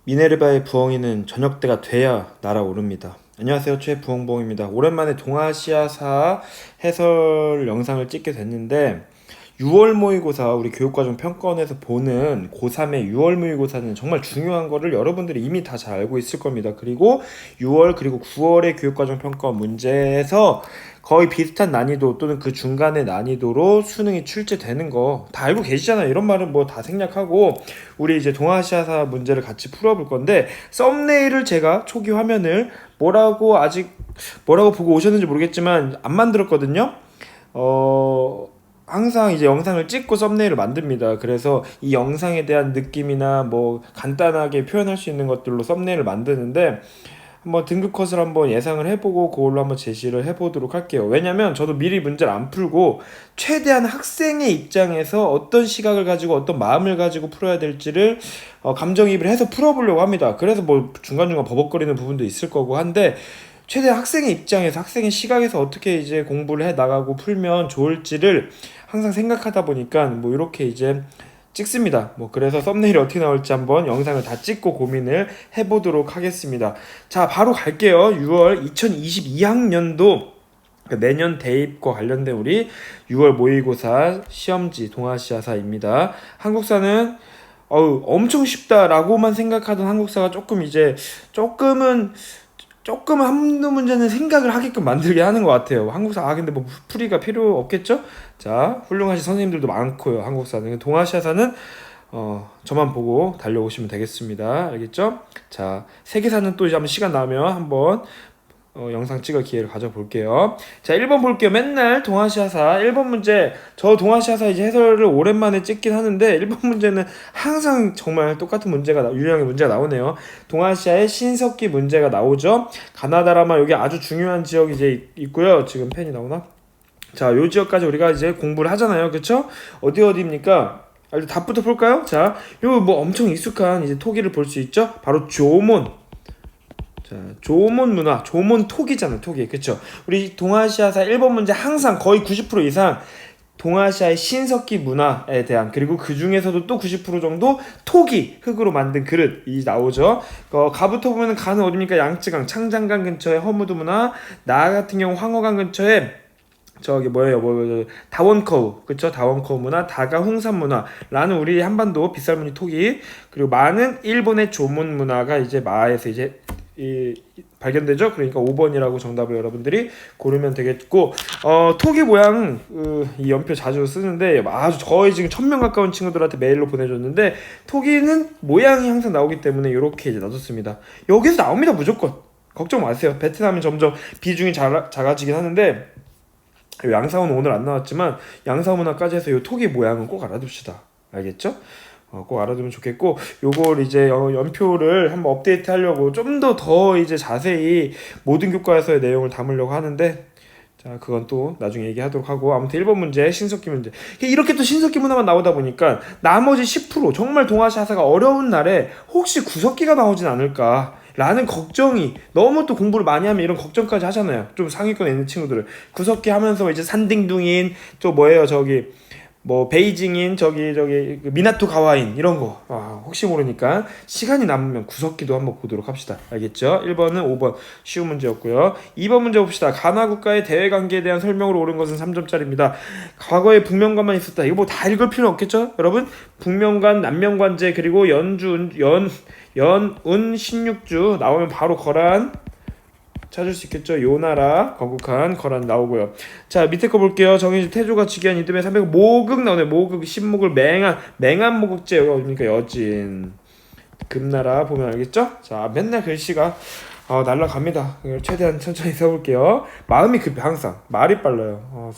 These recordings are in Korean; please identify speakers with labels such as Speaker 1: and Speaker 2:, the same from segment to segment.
Speaker 1: 미네르바의 부엉이는 저녁 때가 돼야 날아오릅니다. 안녕하세요, 최부엉부엉입니다. 오랜만에 동아시아사 해설 영상을 찍게 됐는데 6월 모의고사 우리 교육과정 평가원에서 보는 고3의 6월 모의고사는 정말 중요한 거를 여러분들이 이미 다 잘 알고 있을 겁니다. 그리고 6월 그리고 9월의 교육과정 평가원 문제에서 거의 비슷한 난이도 또는 그 중간의 난이도로 수능이 출제되는 거 다 알고 계시잖아요. 이런 말은 뭐 다 생략하고 우리 이제 동아시아사 문제를 같이 풀어볼 건데, 썸네일을 제가 초기 화면을 뭐라고 보고 오셨는지 모르겠지만 안 만들었거든요. 항상 이제 영상을 찍고 썸네일을 만듭니다. 그래서 이 영상에 대한 느낌이나 뭐 간단하게 표현할 수 있는 것들로 썸네일을 만드는데, 한번 등급 컷을 한번 예상을 해보고 그걸로 한번 제시를 해보도록 할게요. 왜냐면 저도 미리 문제를 안 풀고 최대한 학생의 입장에서 어떤 시각을 가지고 어떤 마음을 가지고 풀어야 될지를 감정이입을 해서 풀어보려고 합니다. 그래서 뭐 중간중간 버벅거리는 부분도 있을 거고 한데, 최대한 학생의 입장에서 학생의 시각에서 어떻게 이제 공부를 해 나가고 풀면 좋을지를 항상 생각하다 보니까 뭐 이렇게 이제 찍습니다. 뭐 그래서 썸네일이 어떻게 나올지 한번 영상을 다 찍고 고민을 해보도록 하겠습니다. 자, 바로 갈게요. 6월 2022학년도 내년 대입과 관련된 우리 6월 모의고사 시험지 동아시아사입니다. 한국사는 엄청 쉽다라고만 생각하던 한국사가 조금은 한두 문제는 생각을 하게끔 만들게 하는 것 같아요. 한국사, 근데 뭐 풀이가 필요 없겠죠? 자, 훌륭하신 선생님들도 많고요. 한국사는. 동아시아사는 저만 보고 달려오시면 되겠습니다. 알겠죠? 자, 세계사는 또 이제 한번 시간 나면 한번 영상 찍을 기회를 가져볼게요. 자, 1번 볼게요. 맨날 동아시아사 1번 문제, 저 동아시아사 이제 해설을 오랜만에 찍긴 하는데 1번 문제는 항상 정말 똑같은 유형의 문제가 나오네요. 동아시아의 신석기 문제가 나오죠. 가나다라마 여기 아주 중요한 지역이 이제 있고요. 지금 펜이 나오나? 자, 요 지역까지 우리가 이제 공부를 하잖아요. 그쵸? 어디입니까? 일단 답부터 볼까요? 자, 요 뭐 엄청 익숙한 이제 토기를 볼 수 있죠? 바로 조몬. 자, 조몬 문화, 조몬 토기잖아요, 토기. 그쵸? 우리 동아시아사 1번 문제 항상 거의 90% 이상 동아시아의 신석기 문화에 대한, 그리고 그 중에서도 또 90% 정도 토기, 흙으로 만든 그릇이 나오죠. 가부터 보면은 가는 어디입니까? 양쯔강, 창장강 근처에 허무드 문화, 나 같은 경우 황허강 근처에 저기 다원커우, 그쵸? 다원커우 문화, 다가 홍산 문화라는 우리 한반도 빗살무늬 토기, 그리고 많은 일본의 조문 문화가 이제 마에서 이제 발견되죠. 그러니까 5번이라고 정답을 여러분들이 고르면 되겠고, 토기 모양 이 연표 자주 쓰는데 아주 거의 지금 1000명 가까운 친구들한테 메일로 보내줬는데, 토기는 모양이 항상 나오기 때문에 이렇게 이제 놔뒀습니다. 여기서 나옵니다, 무조건. 걱정 마세요. 베트남이 점점 비중이 작아지긴 하는데, 양사훈 오늘 안 나왔지만 양사문화까지 해서 이 토기 모양은 꼭 알아둡시다. 알겠죠? 꼭 알아두면 좋겠고, 요걸 이제 연표를 한번 업데이트 하려고 좀 더 이제 자세히 모든 교과에서의 내용을 담으려고 하는데, 자, 그건 또 나중에 얘기하도록 하고, 아무튼 1번 문제 신석기 문제, 이렇게 또 신석기 문화만 나오다 보니까 나머지 10% 정말 동아시아사가 어려운 날에 혹시 구석기가 나오진 않을까 라는 걱정이, 너무 또 공부를 많이 하면 이런 걱정까지 하잖아요. 좀 상위권에 있는 친구들은 구석기 하면서 이제 산딩둥인, 또 베이징인, 미나토 가와인 이런 거, 혹시 모르니까 시간이 남으면 구석기도 한번 보도록 합시다. 알겠죠? 1번은 5번 쉬운 문제였고요. 2번 문제 봅시다. 가나 국가의 대외 관계에 대한 설명으로 옳은 것은 3점짜리입니다. 과거에 북명관만 있었다. 이거 뭐 다 읽을 필요는 없겠죠? 여러분, 북명관, 남명관제, 그리고 연운 16주 나오면 바로 거란 찾을 수 있겠죠. 요나라 건국한 거란 나오고요. 자, 밑에 거 볼게요. 정해진 태조가 즉위한 이듬해 300 모극 나오네. 모극, 신목을 맹한 모극제, 여기 어딥니까? 여진. 금나라 보면 알겠죠? 자, 맨날 글씨가 날라갑니다. 최대한 천천히 써볼게요. 마음이 급해. 항상 말이 빨라요.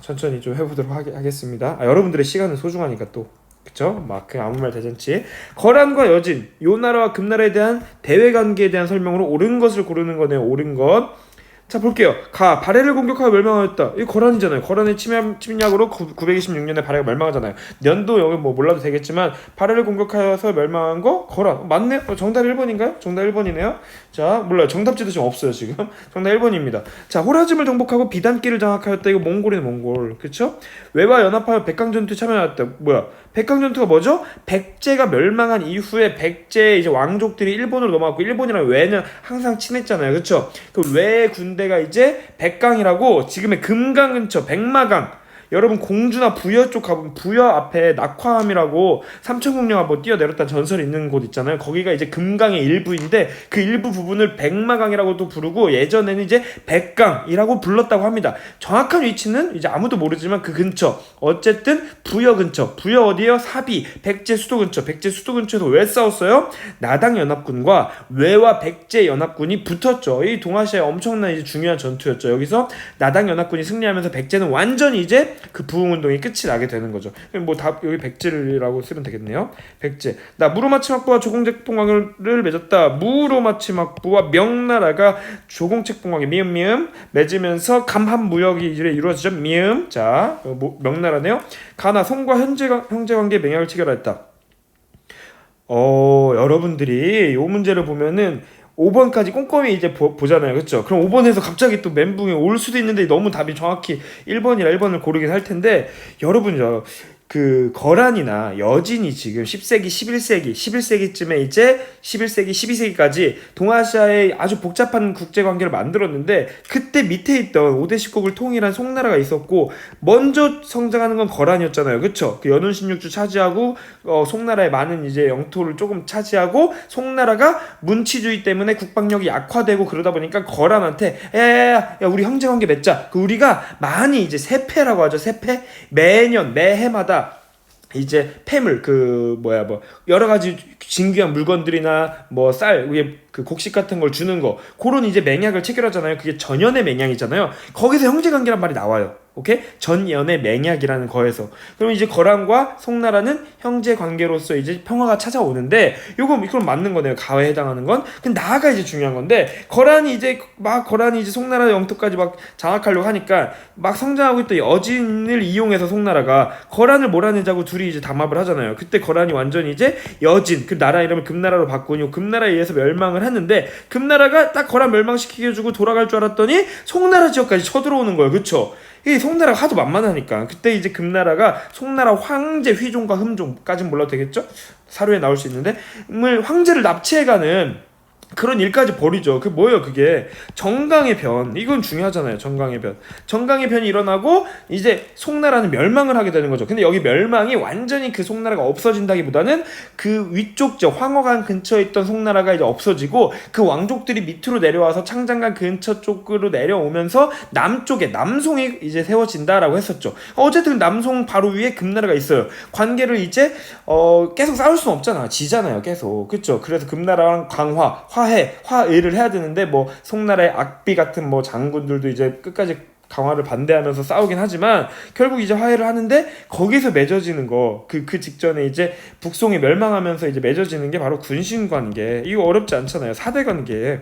Speaker 1: 천천히 좀 해보도록 하겠습니다. 여러분들의 시간은 소중하니까 또, 그쵸? 막 그냥 아무 말 대잔치. 거란과 여진, 요 나라와 금나라에 대한 대외 관계에 대한 설명으로 옳은 것을 고르는 거네요. 옳은 것. 자 볼게요. 바레를 공격하여 멸망하였다. 이거 거란이잖아요. 거란의 침략으로 926년에 바레가 멸망하잖아요. 년도 여기 뭐 몰라도 되겠지만 바레를 공격하여서 멸망한 거 거란 맞네? 정답 1번인가요? 정답 1번이네요. 자 몰라요. 정답지도 지금 없어요 지금. 정답 1번입니다. 자 호라즘을 정복하고 비단길을 장악하였다. 이거 몽골이네 몽골. 그쵸? 외와 연합하여 백강전투에 참여하였다. 뭐야? 백강전투가 뭐죠? 백제가 멸망한 이후에 백제 이제 왕족들이 일본으로 넘어갔고 일본이랑 외는 항상 친했잖아요. 그쵸? 그 외 군대가 이제 백강이라고 지금의 금강 근처 백마강 여러분 공주나 부여 쪽 가보면 부여 앞에 낙화암이라고 삼천궁령 한번 뛰어내렸다는 전설이 있는 곳 있잖아요. 거기가 이제 금강의 일부인데 그 일부 부분을 백마강이라고도 부르고 예전에는 이제 백강이라고 불렀다고 합니다. 정확한 위치는 이제 아무도 모르지만 그 근처 어쨌든 부여 근처 부여 어디에요? 사비 백제 수도 근처 백제 수도 근처에서 왜 싸웠어요? 나당 연합군과 외와 백제 연합군이 붙었죠. 이 동아시아의 엄청난 이제 중요한 전투였죠. 여기서 나당 연합군이 승리하면서 백제는 완전히 이제 그 부흥운동이 끝이 나게 되는 거죠. 뭐 다 여기 백제라고 쓰면 되겠네요. 백제. 나 무로마치막부와 조공책봉왕을 맺었다. 무로마치막부와 명나라가 조공책봉왕의 미음 맺으면서 감합무역이 이제 이루어지죠. 미음. 자 명나라네요. 가나 송과 형제관계 맹약을 체결하였다. 여러분들이 요 문제를 보면은 5번까지 꼼꼼히 이제 보잖아요. 그렇죠? 그럼 5번에서 갑자기 또 멘붕이 올 수도 있는데 너무 답이 정확히 1번이라 1번을 고르긴 할 텐데 여러분요. 그 거란이나 여진이 지금 10세기, 11세기쯤에 이제 11세기, 12세기까지 동아시아의 아주 복잡한 국제관계를 만들었는데 그때 밑에 있던 5대 10국을 통일한 송나라가 있었고 먼저 성장하는 건 거란이었잖아요. 그쵸? 그 연운 16주 차지하고 송나라의 많은 이제 영토를 조금 차지하고 송나라가 문치주의 때문에 국방력이 약화되고 그러다 보니까 거란한테 야 우리 형제관계 맺자. 그 우리가 많이 이제 세패라고 하죠. 세패 매해마다 이제 폐물 뭐 여러 가지 진귀한 물건들이나 뭐 쌀 위에 그 곡식 같은 걸 주는 거 그런 이제 맹약을 체결하잖아요. 그게 전연의 맹약이잖아요. 거기서 형제관계란 말이 나와요. 오케이? 전연의 맹약이라는 거에서. 그럼 이제 거란과 송나라는 형제 관계로서 이제 평화가 찾아오는데 그럼 맞는 거네요. 가회에 해당하는 건. 근데 나아가 이제 중요한 건데 거란이 이제 송나라 영토까지 막 장악하려고 하니까 막 성장하고 있던 여진을 이용해서 송나라가 거란을 몰아내자고 둘이 이제 담합을 하잖아요. 그때 거란이 완전히 이제 여진 그 나라 이름을 금나라로 바꾸니 금나라에 의해서 멸망을 했는데 금나라가 딱 거란 멸망시켜주고 돌아갈 줄 알았더니 송나라 지역까지 쳐들어오는 거예요. 그쵸? 이 송나라가 하도 만만하니까 그때 이제 금나라가 송나라 황제 휘종과 흠종까지는 몰라도 되겠죠? 사료에 나올 수 있는데 황제를 납치해가는 그런 일까지 벌이죠. 그게 뭐예요? 그게 정강의 변. 이건 중요하잖아요. 정강의 변. 정강의 변이 일어나고 이제 송나라는 멸망을 하게 되는 거죠. 근데 여기 멸망이 완전히 그 송나라가 없어진다기보다는 그 위쪽 황허강 근처에 있던 송나라가 이제 없어지고 그 왕족들이 밑으로 내려와서 창장강 근처 쪽으로 내려오면서 남쪽에 남송이 이제 세워진다라고 했었죠. 어쨌든 남송 바로 위에 금나라가 있어요. 관계를 이제 계속 싸울 수는 없잖아. 지잖아요. 계속. 그렇죠? 그래서 금나라랑 화해를 해야 되는데 뭐 송나라의 악비 같은 뭐 장군들도 이제 끝까지 강화를 반대하면서 싸우긴 하지만 결국 이제 화해를 하는데 거기서 맺어지는 거 그 직전에 이제 북송이 멸망하면서 이제 맺어지는 게 바로 군신관계. 이거 어렵지 않잖아요. 사대관계.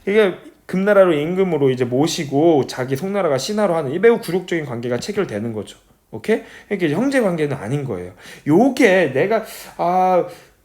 Speaker 1: 이게 금나라로 임금으로 이제 모시고 자기 송나라가 신하로 하는 이 매우 굴욕적인 관계가 체결되는 거죠. 오케이? 그러니까 이제 형제 관계는 아닌 거예요. 요게 내가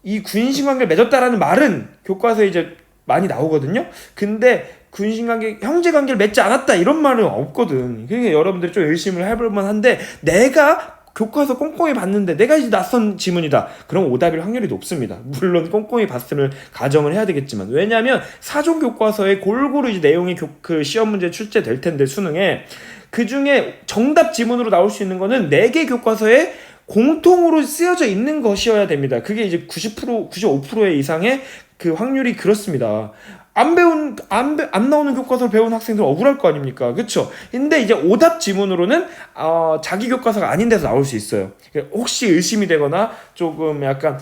Speaker 1: 이 군신관계를 맺었다라는 말은 교과서에 이제 많이 나오거든요. 근데 군신관계, 형제관계를 맺지 않았다 이런 말은 없거든. 그러니까 여러분들이 좀 열심히 해볼 만한데 내가 교과서 꼼꼼히 봤는데 내가 이제 낯선 지문이다. 그럼 오답일 확률이 높습니다. 물론 꼼꼼히 봤음을 가정을 해야 되겠지만 왜냐하면 사전 교과서에 골고루 이제 내용이 그 시험 문제 출제될 텐데 수능에 그 중에 정답 지문으로 나올 수 있는 거는 4개 교과서에 공통으로 쓰여져 있는 것이어야 됩니다. 그게 이제 90%, 95% 이상의 그 확률이 그렇습니다. 안 나오는 교과서를 배운 학생들 억울할 거 아닙니까? 그쵸? 근데 이제 오답 지문으로는, 자기 교과서가 아닌 데서 나올 수 있어요. 혹시 의심이 되거나 조금 약간,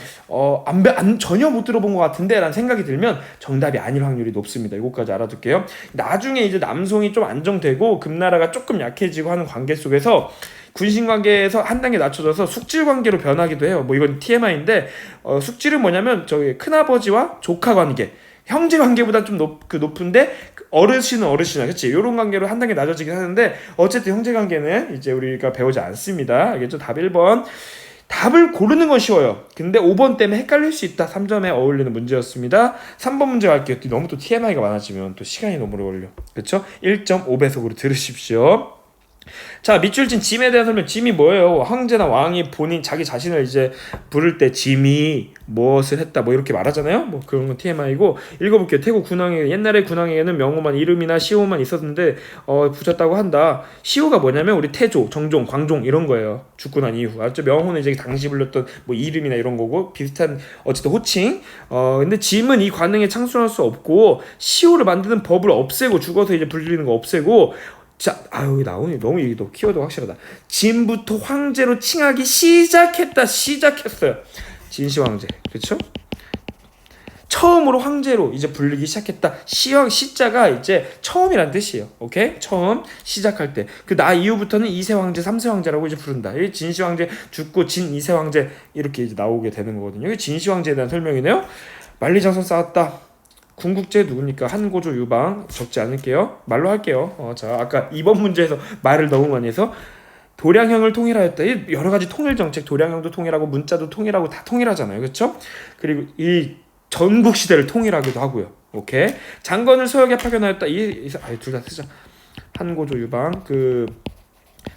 Speaker 1: 전혀 못 들어본 것 같은데? 라는 생각이 들면 정답이 아닐 확률이 높습니다. 이거까지 알아둘게요. 나중에 이제 남송이 좀 안정되고 금나라가 조금 약해지고 하는 관계 속에서 군신관계에서 한 단계 낮춰져서 숙질관계로 변하기도 해요. 뭐 이건 TMI인데 숙질은 뭐냐면 저기 큰아버지와 조카관계 형제 관계보다 좀 높은데 어르신은 어르신이야, 그치? 이런 관계로 한 단계 낮아지긴 하는데 어쨌든 형제 관계는 이제 우리가 배우지 않습니다. 알겠죠? 답 1번. 답을 고르는 건 쉬워요. 근데 5번 때문에 헷갈릴 수 있다. 3점에 어울리는 문제였습니다. 3번 문제 갈게요. 너무 또 TMI가 많아지면 또 시간이 너무 오래 걸려. 그쵸? 1.5배속으로 들으십시오. 자, 밑줄 친 짐에 대한 설명. 짐이 뭐예요? 황제나 왕이 본인 자기 자신을 이제 부를 때 짐이 무엇을 했다 뭐 이렇게 말하잖아요. 뭐 그런 건 TMI고. 읽어볼게요. 태국 군왕에 옛날에 군왕에게는 명호만 이름이나 시호만 있었는데 붙였다고 한다. 시호가 뭐냐면 우리 태조, 정종, 광종 이런 거예요. 죽고 난 이후. 알죠? 명호는 이제 당시 불렸던 뭐 이름이나 이런 거고 비슷한 어쨌든 호칭. 근데 짐은 이 관행에 창출할 수 없고 시호를 만드는 법을 없애고 죽어서 이제 불리는 거 없애고. 자, 여기 나오니 너무 이게 또 키워드가 확실하다. 진부터 황제로 칭하기 시작했어요. 진시 황제, 그렇죠? 처음으로 황제로 이제 불리기 시작했다. 시자가 이제 처음이란 뜻이에요. 오케이? 처음 시작할 때. 그 나 이후부터는 2세 황제, 3세 황제라고 이제 부른다. 이 진시 황제 죽고 진 2세 황제 이렇게 이제 나오게 되는 거거든요. 이 진시 황제에 대한 설명이네요. 만리장성 쌓았다. 궁극제 누굽니까? 한고조 유방 적지 않을게요. 말로 할게요. 자, 아까 2번 문제에서 말을 너무 많이 해서 도량형을 통일하였다. 이 여러 가지 통일 정책, 도량형도 통일하고 문자도 통일하고 다 통일하잖아요. 그렇죠? 그리고 이 전국 시대를 통일하기도 하고요. 오케이. 장건을 서역에 파견하였다. 둘 다 쓰자. 한고조 유방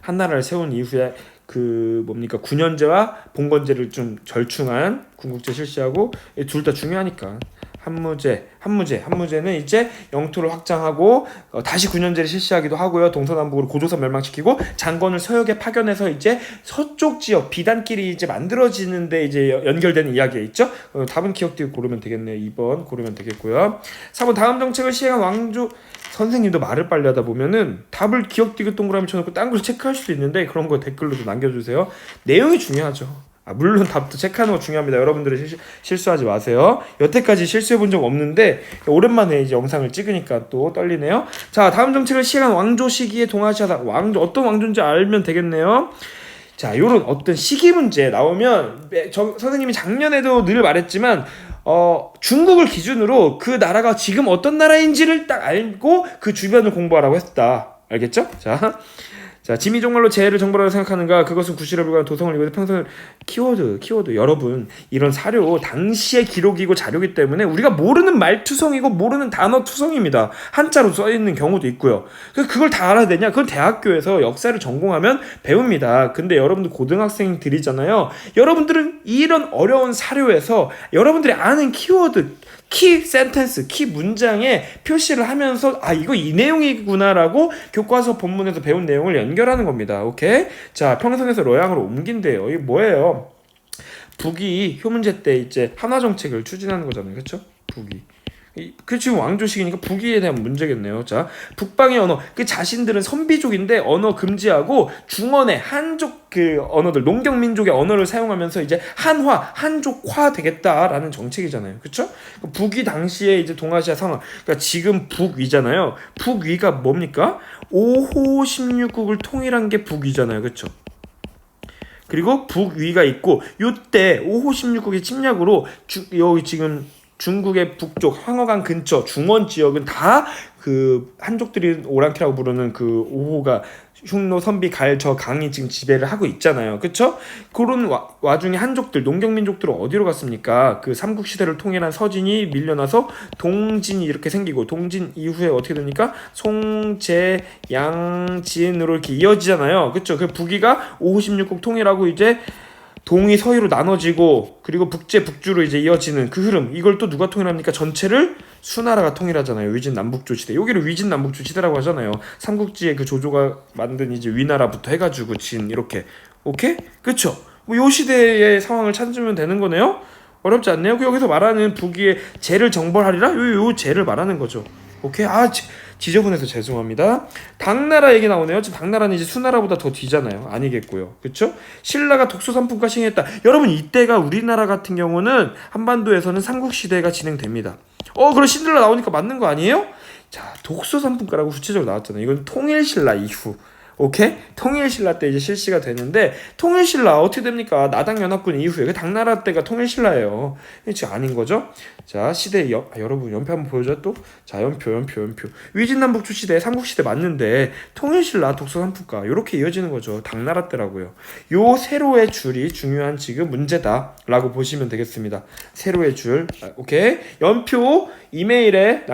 Speaker 1: 한나라를 세운 이후에 뭡니까 9년제와 봉건제를 좀 절충한 궁극제 실시하고 둘 다 중요하니까. 한무제는 이제 영토를 확장하고 다시 9년제를 실시하기도 하고요. 동서남북으로 고조선 멸망시키고 장건을 서역에 파견해서 이제 서쪽 지역 비단길이 이제 만들어지는데 이제 연결되는 이야기가 있죠. 답은 기억되고 고르면 되겠네요. 2번 고르면 되겠고요. 4번 다음 정책을 시행한 왕조. 선생님도 말을 빨리 하다 보면은 답을 기억되게 동그라미 쳐놓고 딴 걸 체크할 수도 있는데 그런 거 댓글로도 남겨주세요. 내용이 중요하죠. 물론 답도 체크하는 거 중요합니다. 여러분들이 실수하지 마세요. 여태까지 실수해본 적 없는데 오랜만에 이제 영상을 찍으니까 또 떨리네요. 자, 다음 정책을 시행한 왕조 시기에 동아시아사 어떤 왕조인지 알면 되겠네요. 자, 요런 어떤 시기 문제 나오면 선생님이 작년에도 늘 말했지만 중국을 기준으로 그 나라가 지금 어떤 나라인지를 딱 알고 그 주변을 공부하라고 했다. 알겠죠? 자, 짐이 정말로 재해를 정보라고 생각하는가? 그것은 구실에 불과한 도성을 이루고 평생 키워드 여러분 이런 사료 당시의 기록이고 자료이기 때문에 우리가 모르는 말투성이고 모르는 단어투성입니다. 한자로 써있는 경우도 있고요. 그걸 다 알아야 되냐? 그건 대학교에서 역사를 전공하면 배웁니다. 근데 여러분들 고등학생들이잖아요. 여러분들은 이런 어려운 사료에서 여러분들이 아는 키워드 키 센텐스, 키 문장에 표시를 하면서 이거 이 내용이구나라고 교과서 본문에서 배운 내용을 연결하는 겁니다. 오케이? 자, 평성에서 려양으로 옮긴대요. 이게 뭐예요? 북이 효문제 때 이제 한화 정책을 추진하는 거잖아요. 그렇죠? 북이. 지금 왕조식이니까 북이에 대한 문제겠네요. 자, 북방의 언어. 자신들은 선비족인데 언어 금지하고 중원의 한족 언어들, 농경민족의 언어를 사용하면서 이제 한족화 되겠다라는 정책이잖아요. 그쵸? 북이 당시에 이제 동아시아 상황. 그러니까 지금 북위잖아요. 북위가 뭡니까? 5호 16국을 통일한 게 북위잖아요. 그쵸? 그리고 북위가 있고, 요때 5호 16국의 침략으로 여기 지금 중국의 북쪽 황허강 근처 중원 지역은 다 한족들이 오랑캐라고 부르는 5호가 흉노, 선비, 갈, 저 강이 지금 지배를 하고 있잖아요. 그쵸? 그런 와중에 한족들, 농경민족들은 어디로 갔습니까? 삼국시대를 통일한 서진이 밀려나서 동진이 이렇게 생기고 동진 이후에 어떻게 됩니까? 송제, 양진으로 이렇게 이어지잖아요. 그쵸? 북위가 5호 16국 통일하고 이제 동이 서유로 나눠지고 그리고 북제 북주로 이제 이어지는 그 흐름 이걸 또 누가 통일합니까? 전체를 수나라가 통일하잖아요. 위진남북조 시대. 여기를 위진남북조 시대라고 하잖아요. 삼국지의 조조가 만든 이제 위나라부터 해가지고 진 이렇게 오케이? 그쵸? 요 시대의 상황을 찾으면 되는 거네요. 어렵지 않네요. 여기서 말하는 북위의 재를 정벌하리라 요 재를 말하는 거죠. 오케이? 지저분해서 죄송합니다. 당나라 얘기 나오네요. 지금 당나라는 이제 수나라보다 더 뒤잖아요. 아니겠고요. 그쵸? 신라가 독소삼품과 시행했다. 여러분 이때가 우리나라 같은 경우는 한반도에서는 삼국시대가 진행됩니다. 그럼 신들라 나오니까 맞는 거 아니에요? 자, 독소삼품가라고 구체적으로 나왔잖아요. 이건 통일신라 이후. 오케이? 통일신라 때 이제 실시가 되는데 통일신라 어떻게 됩니까? 나당연합군 이후에 그 당나라 때가 통일신라예요. 지금 아닌 거죠? 자 시대 여러분 연표 한번 보여줘 또. 자 연표 위진남북조 시대 삼국시대 맞는데 통일신라 독서삼국가 이렇게 이어지는 거죠. 당나라 때라고요. 요 세로의 줄이 중요한 지금 문제다라고 보시면 되겠습니다. 세로의 줄. 오케이? 연표 이메일에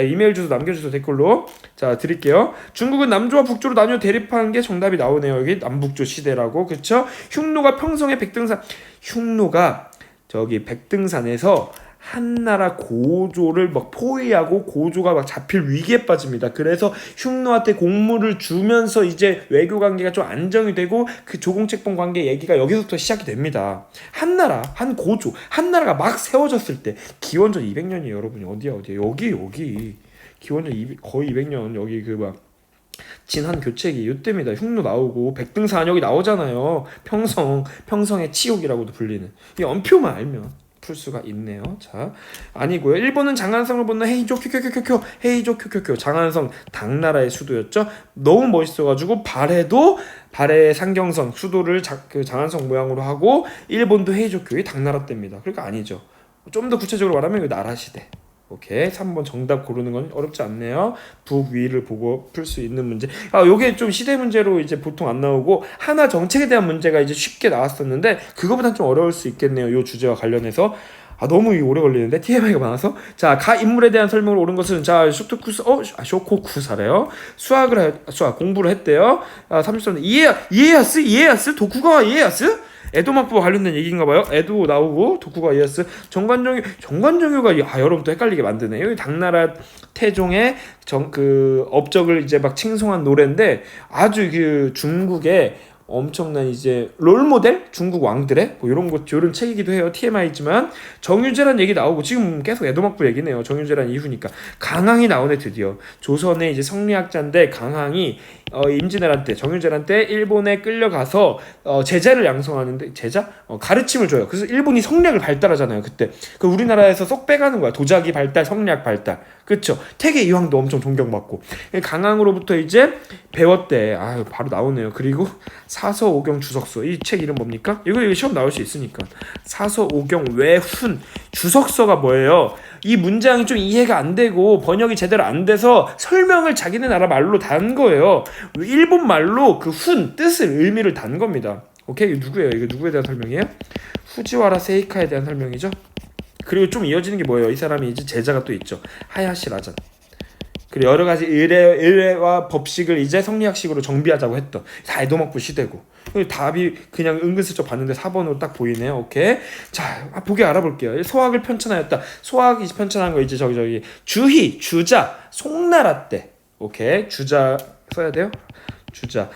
Speaker 1: 이메일 주소 남겨주세요. 댓글로. 자 드릴게요. 중국은 남조와 북조로 나뉘어 대립하는 게 정답이 나오네요. 여기 남북조 시대라고. 그쵸? 흉노가 평성의 백등산, 흉노가 저기 백등산에서 한나라 고조를 막 포위하고 고조가 막 잡힐 위기에 빠집니다. 그래서 흉노한테 공물을 주면서 이제 외교 관계가 좀 안정이 되고 그 조공책봉 관계 얘기가 여기서부터 시작이 됩니다. 한나라가 막 세워졌을 때 기원전 200년이에요, 여러분이. 어디야 여기 기원전 거의 200년 여기 그 막 진한 교책이 이때입니다. 흉노 나오고 백등산역이 나오잖아요. 평성의 치욕이라고도 불리는. 이 언표만 알면 풀 수가 있네요. 자, 아니고요. 일본은 장안성을 건너 헤이조 쿄 장안성 당나라의 수도였죠. 너무 멋있어가지고 발해 상경성 수도를 장안성 모양으로 하고 일본도 헤이조쿄이 당나라 때입니다. 그러니까 아니죠. 좀 더 구체적으로 말하면 이거 나라 시대. 오케이. 3번 정답 고르는 건 어렵지 않네요. 북위를 보고 풀 수 있는 문제. 요게 좀 시대 문제로 이제 보통 안 나오고 하나 정책에 대한 문제가 이제 쉽게 나왔었는데 그거보단 좀 어려울 수 있겠네요. 요 주제와 관련해서. 너무 오래 걸리는데 TMI가 많아서. 자, 가 인물에 대한 설명을 옳은 것은 자 쇼코쿠사래요. 수학 공부를 했대요. 30년 이에야스 도쿠가와 이에야스 에도막부와 관련된 얘기인가 봐요. 에도 나오고 도쿠가 이에야스 정관정유가 여러분 또 헷갈리게 만드네요. 당나라 태종의 그 업적을 이제 막 칭송한 노래인데 아주 그 중국의 엄청난 이제 롤모델 중국 왕들의 뭐 이런 책이기도 해요. TMI지만 정유재란 얘기 나오고 지금 계속 에도막부 얘기네요. 정유재란 이후니까 강항이 나오네. 드디어 조선의 이제 성리학자인데 강항이 임진왜란 때 정유재란 때 일본에 끌려가서 제자를 양성하는데 가르침을 줘요. 그래서 일본이 성리학을 발달하잖아요. 그때 그 우리나라에서 쏙 빼가는 거야. 도자기 발달, 성리학 발달. 그쵸? 태계 이황도 엄청 존경받고 강항으로부터 이제 배웠대. 바로 나오네요. 그리고 사서오경 주석서 이 책 이름 뭡니까? 이거 시험 나올 수 있으니까. 사서오경 외훈 주석서가 뭐예요? 이 문장이 좀 이해가 안 되고 번역이 제대로 안 돼서 설명을 자기네 나라 말로 단 거예요. 일본 말로 그 훈 뜻을 의미를 단 겁니다. 오케이? 이거 누구예요? 이거 누구에 대한 설명이에요? 후지와라 세이카에 대한 설명이죠. 그리고 좀 이어지는 게 뭐예요? 이 사람이 이제 제자가 또 있죠. 하야시 라잔. 그리고 여러 가지 의례와 법식을 이제 성리학식으로 정비하자고 했던 다 에도막부 시대고. 답이 그냥 은근슬쩍 봤는데 4번으로 딱 보이네요. 오케이. 자, 보기 알아볼게요. 소학을 편찬하였다. 소학이 편찬한 거 이제 저기 주희, 주자, 송나라 때. 오케이. 주자 써야 돼요. 주자.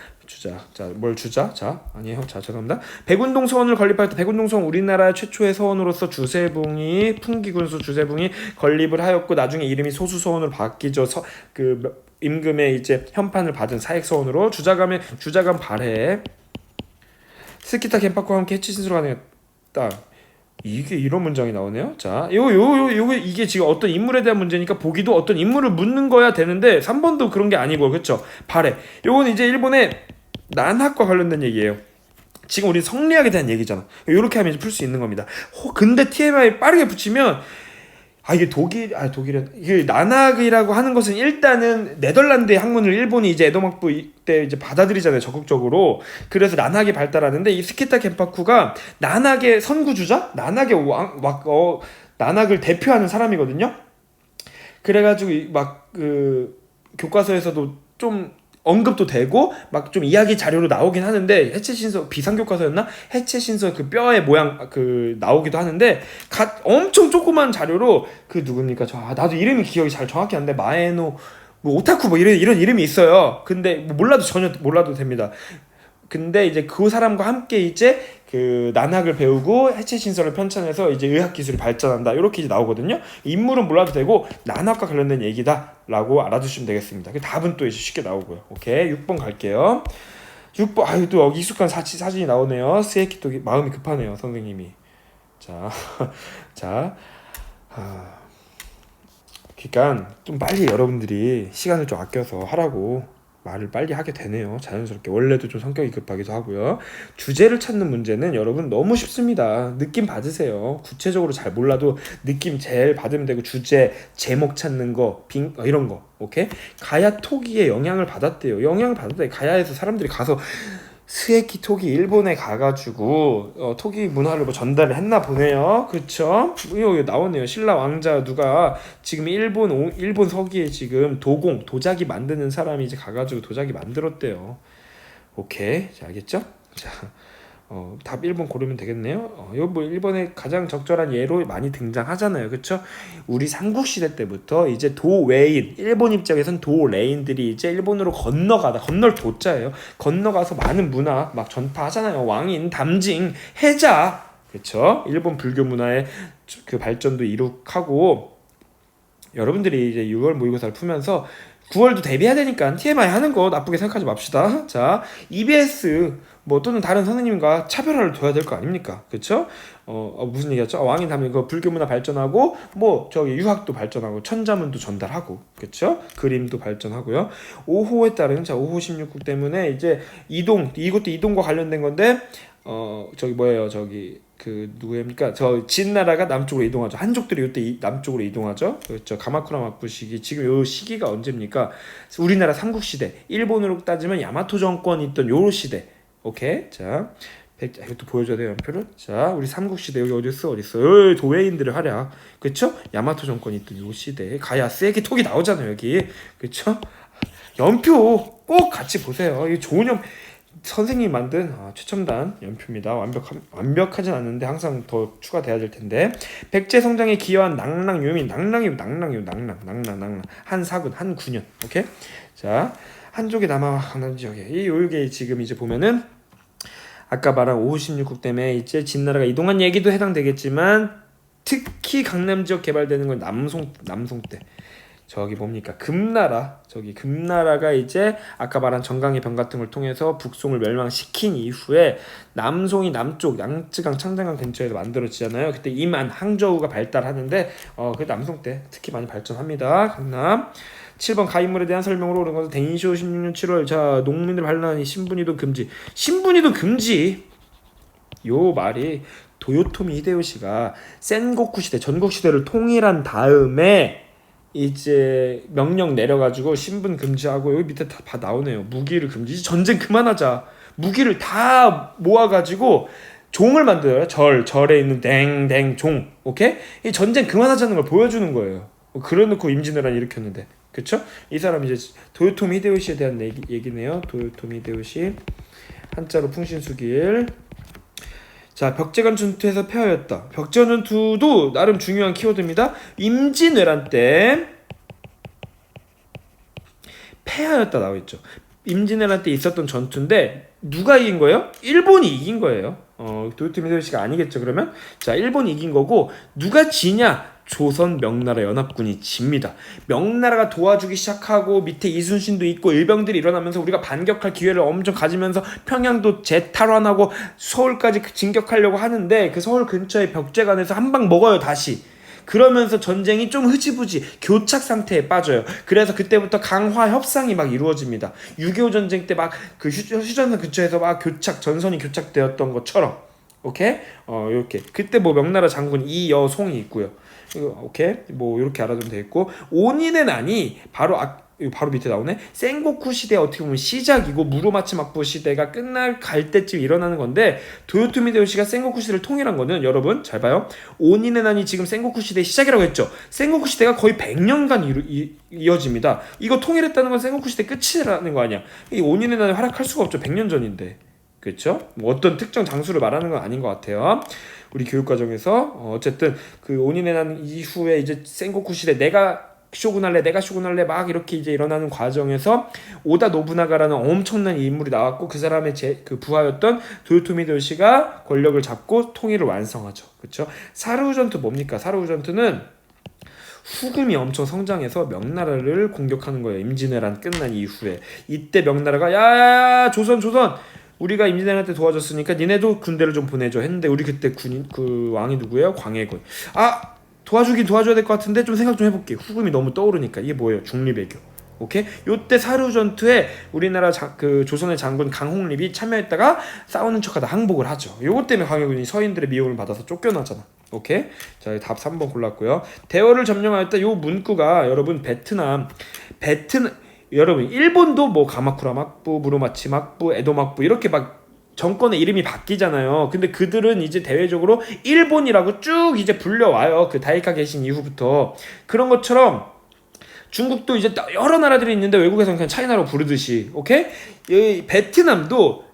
Speaker 1: 자, 뭘 주자? 자, 아니에요. 자, 죄송합니다. 백운동 서원을 건립할 때 백운동 서원 우리나라 최초의 서원으로서 풍기군수 주세붕이 건립을 하였고 나중에 이름이 소수서원으로 바뀌죠. 임금의 이제 현판을 받은 사익 서원으로 주자감 발해 스키타 겐파쿠와 함께 해치신수로 가능했다. 이게 이런 문장이 나오네요. 자, 이게 지금 어떤 인물에 대한 문제니까 보기도 어떤 인물을 묻는 거야 되는데 3번도 그런 게 아니고 그렇죠. 발해. 요건 이제 일본의 난학과 관련된 얘기예요. 지금 우리 성리학에 대한 얘기잖아. 이렇게 하면 풀 수 있는 겁니다. 근데 TMI 빠르게 붙이면 이게 이게 난학이라고 하는 것은 일단은 네덜란드의 학문을 일본이 이제 에도막부 때 이제 받아들이잖아요. 적극적으로. 그래서 난학이 발달하는데 이 스키타 겐파쿠가 난학의 선구주자? 난학을 대표하는 사람이거든요. 그래가지고 막 그 교과서에서도 좀 언급도 되고 막 좀 이야기 자료로 나오긴 하는데 해체신서 비상교과서였나? 해체신서 그 뼈의 모양 나오기도 하는데 엄청 조그만 자료로 그 누굽니까? 나도 이름이 기억이 잘 정확히 안 돼. 마에노 오타쿠 이런 이름이 있어요. 근데 전혀 몰라도 됩니다. 근데 이제 그 사람과 함께 이제 그 난학을 배우고 해체 신설을 편찬해서 이제 의학 기술이 발전한다. 이렇게 이제 나오거든요. 인물은 몰라도 되고 난학과 관련된 얘기다라고 알아두시면 되겠습니다. 그 답은 또 이제 쉽게 나오고요. 오케이. 6번 갈게요. 6번 또 익숙한 사진이 나오네요. 스에키토 마음이 급하네요, 선생님이. 그러니까 좀 빨리 여러분들이 시간을 좀 아껴서 하라고. 말을 빨리 하게 되네요. 자연스럽게. 원래도 좀 성격이 급하기도 하고요. 주제를 찾는 문제는 여러분 너무 쉽습니다. 느낌 받으세요. 구체적으로 잘 몰라도 느낌 제일 받으면 되고, 주제, 제목 찾는 거, 이런 거. 오케이? 가야 토기에 영향을 받았대요. 영향을 받았대. 가야에서 사람들이 가서 스에키 토기 일본에 가가지고 토기 문화를 뭐 전달을 했나 보네요. 그쵸? 이거 나오네요. 신라 왕자 누가 지금 일본 서기에 지금 도자기 만드는 사람이 이제 가가지고 도자기 만들었대요. 오케이, 자, 알겠죠? 자, 답 1번 고르면 되겠네요. 이거 뭐 일본의 가장 적절한 예로 많이 등장하잖아요. 그쵸? 우리 삼국시대 때부터 이제 도웨인, 일본 입장에선 도레인들이 이제 일본으로 건널 도자예요. 건너가서 많은 문화 막 전파하잖아요. 왕인, 담징, 해자. 그쵸? 일본 불교 문화의 그 발전도 이룩하고, 여러분들이 이제 6월 모의고사를 풀면서 9월도 대비해야 되니까 TMI 하는 거 나쁘게 생각하지 맙시다. 자, EBS 뭐 또는 다른 선생님과 차별화를 둬야 될 거 아닙니까? 그쵸? 무슨 얘기였죠? 왕인 하면 그 불교 문화 발전하고, 뭐 저기 유학도 발전하고, 천자문도 전달하고, 그쵸? 그림도 발전하고요. 5호에 따른, 자, 5호 16국 때문에 이제 이것도 이동과 관련된 건데, 저기 뭐예요? 저기 그 누구입니까? 저 진나라가 남쪽으로 이동하죠. 한족들이 이때 남쪽으로 이동하죠. 그렇죠. 가마쿠라 막부 시기. 지금 요 시기가 언제입니까? 우리나라 삼국시대. 일본으로 따지면 야마토 정권이 있던 요 시대. 오케이. 자, 이것도 보여줘야 돼요, 연표를. 자, 우리 삼국시대 여기 어딨어? 여기 도웨인들의 활약. 그쵸? 야마토 정권이 있던 요 시대. 가야 세게 톡이 나오잖아요, 여기. 그쵸? 연표 꼭 같이 보세요. 이게 좋은 선생님이 만든 최첨단 연표입니다. 완벽하진 않는데 항상 더 추가돼야 될 텐데. 백제 성장에 기여한 낭랑 유민, 낭랑 한 사군, 한 9년. 오케이. 자, 한족이 남아 강남 지역에 이 요게 지금 이제 보면은 아까 말한 5호 16국 때문에 이제 진나라가 이동한 얘기도 해당되겠지만, 특히 강남 지역 개발되는 건 남송 때. 저기 뭡니까? 금나라가 이제 아까 말한 정강의 병 같은 걸 통해서 북송을 멸망시킨 이후에 남송이 남쪽 양쯔강 창장강 근처에서 만들어지잖아요. 그때 임안 항저우가 발달하는데 그 남송 때 특히 많이 발전합니다. 강남. 7번 가인물에 대한 설명으로 오른 것은 대인쇼 16년 7월. 자, 농민들 반란이 신분이동 금지. 요 말이 도요토미 히데요시가 센고쿠 시대, 전국 시대를 통일한 다음에 이제 명령 내려가지고 신분 금지하고, 여기 밑에 다 나오네요. 무기를 금지. 전쟁 그만하자. 무기를 다 모아가지고 종을 만들어요. 절에 있는 댕댕 종. 오케이? 이 전쟁 그만하자는 걸 보여주는 거예요. 그래놓고 임진왜란 일으켰는데, 그쵸? 이 사람 이제 도요토미 히데요시에 대한 얘기네요. 도요토미 히데요시, 한자로 풍신수길. 자, 벽제관 전투에서 패하였다. 벽제관 전투도 나름 중요한 키워드입니다. 임진왜란 때 패하였다 나와있죠. 임진왜란 때 있었던 전투인데 누가 이긴 거예요? 일본이 이긴 거예요. 도요토미 히데요시가 아니겠죠, 그러면? 자, 일본이 이긴 거고, 누가 지냐? 조선 명나라 연합군이 집니다. 명나라가 도와주기 시작하고, 밑에 이순신도 있고 일병들이 일어나면서 우리가 반격할 기회를 엄청 가지면서 평양도 재탈환하고 서울까지 진격하려고 하는데, 그 서울 근처의 벽제관에서 한 방 먹어요, 다시. 그러면서 전쟁이 좀 흐지부지 교착 상태에 빠져요. 그래서 그때부터 강화 협상이 막 이루어집니다. 6.25 전쟁 때 막 그 휴전선 근처에서 막 전선이 교착되었던 것처럼. 오케이? 이렇게. 그때 뭐 명나라 장군 이여송이 있고요. 오케이? 뭐 이렇게 알아두면 되겠고, 오니네 난이 바로 밑에 나오네. 센고쿠 시대 어떻게 보면 시작이고, 무로마치 막부 시대가 갈 때쯤 일어나는 건데, 도요토미 히데요시가 센고쿠 시대를 통일한 거는, 여러분 잘 봐요. 오니네 난이 지금 센고쿠 시대의 시작이라고 했죠. 센고쿠 시대가 거의 100년간 이어집니다. 이거 통일했다는 건 센고쿠 시대 끝이라는 거 아니야. 이 오니네 난이 활약할 수가 없죠. 100년 전인데. 그렇죠? 뭐 어떤 특정 장수를 말하는 건 아닌 것 같아요. 우리 교육과정에서 어쨌든 그 오니네 난 이후에 이제 센고쿠 시대, 내가 쇼군할래 막 이렇게 이제 일어나는 과정에서 오다 노부나가라는 엄청난 인물이 나왔고, 그 사람의 그 부하였던 도요토미 히데요시가 권력을 잡고 통일을 완성하죠. 그렇죠? 사르후 전투 뭡니까? 사르후 전투는 후금이 엄청 성장해서 명나라를 공격하는 거예요. 임진왜란 끝난 이후에. 이때 명나라가 야 조선 우리가 임진왜란 때 도와줬으니까 니네도 군대를 좀 보내줘 했는데, 우리 그때 그 왕이 누구예요? 광해군. 도와줘야 될 것 같은데 좀 생각 좀 해볼게. 후금이 너무 떠오르니까. 이게 뭐예요? 중리배교. 오케이? 요때 사류 전투에 우리나라 그 조선의 장군 강홍립이 참여했다가 싸우는 척하다 항복을 하죠. 요것 때문에 광해군이 서인들의 미움을 받아서 쫓겨나잖아. 오케이? 자, 답 3번 골랐고요. 대월을 점령하였다. 요 문구가 여러분 베트남 여러분 일본도 뭐 가마쿠라 막부, 무로마치 막부, 에도 막부 이렇게 막 정권의 이름이 바뀌잖아요. 근데 그들은 이제 대외적으로 일본이라고 쭉 이제 불려와요. 그 다이카 계신 이후부터. 그런 것처럼 중국도 이제 여러 나라들이 있는데 외국에서는 그냥 차이나로 부르듯이, 오케이? 이 베트남도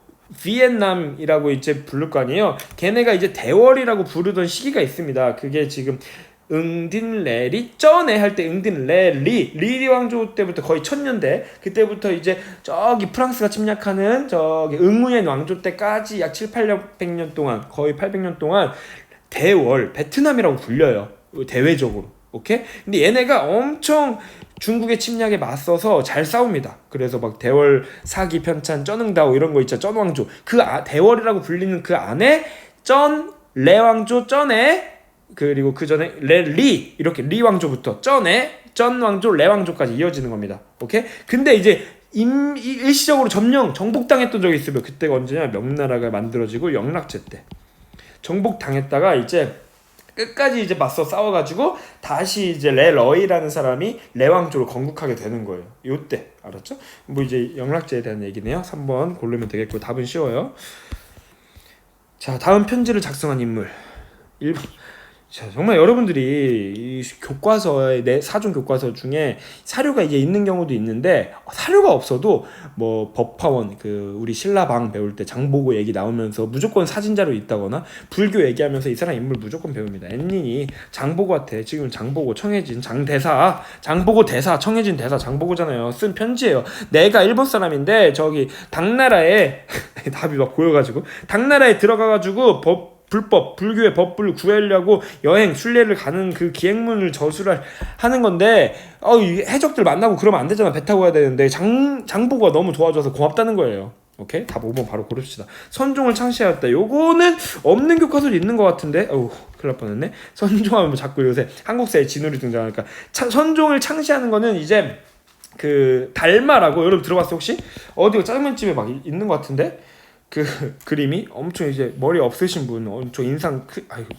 Speaker 1: 비엔남이라고 이제 부를 거 아니에요. 걔네가 이제 대월이라고 부르던 시기가 있습니다. 그게 지금 응딘레리 쩌네 할 때 응딘레리 리리 왕조 때부터 거의 1000년대 그때부터 이제 저기 프랑스가 침략하는 저기 응우옌 왕조 때까지 약 700년 동안 거의 800년 동안 대월 베트남이라고 불려요. 대외적으로. 오케이? 근데 얘네가 엄청 중국의 침략에 맞서서 잘 싸웁니다. 그래서 막 대월 사기 편찬 쩌능다오 이런 거 있죠. 쩐왕조. 대월이라고 불리는 그 안에 쩐 레왕조 쩌네 그리고 그 전에 레리 이렇게 리 왕조부터 쩐에 쩐 왕조 레 왕조까지 이어지는 겁니다. 오케이? 근데 이제 일시적으로 정복당했던 적이 있어요. 그때가 언제냐? 명나라가 만들어지고 영락제 때 정복당했다가 이제 끝까지 이제 맞서 싸워가지고 다시 이제 레러이라는 사람이 레왕조로 건국하게 되는 거예요. 요때 알았죠? 뭐 이제 영락제에 대한 얘기네요. 3번 고르면 되겠고 답은 쉬워요. 자, 다음 편지를 작성한 인물 1번. 자, 정말 여러분들이 이 교과서의 사중 교과서 중에 사료가 이제 있는 경우도 있는데 사료가 없어도 뭐 법화원 그 우리 신라방 배울 때 장보고 얘기 나오면서 무조건 사진자료 있다거나 불교 얘기하면서 이 사람 인물 무조건 배웁니다. 앤닌이 장보고한테 지금 장보고 청해진 장보고 대사 청해진 대사 장보고잖아요. 쓴 편지예요. 내가 일본 사람인데 저기 당나라에 답이 막 보여가지고 당나라에 들어가가지고 불법 불교의 법불을 구하려고 여행 순례를 가는 그 기행문을 저수를 하는 건데 해적들 만나고 그러면 안 되잖아. 배 타고 가야 되는데 장보고가 너무 도와줘서 고맙다는 거예요. 오케이? 답 5번 바로 고릅시다. 선종을 창시하였다. 요거는 없는 교과서도 있는 것 같은데 큰일 날 뻔했네. 선종하면 뭐 자꾸 요새 한국사에 진울이 등장하니까 선종을 창시하는 거는 이제 그 달마라고 여러분 들어봤어요 혹시? 어디가 짜장면집에 막 있는 것 같은데 그 그림이 엄청 이제 머리 없으신 분 엄청 인상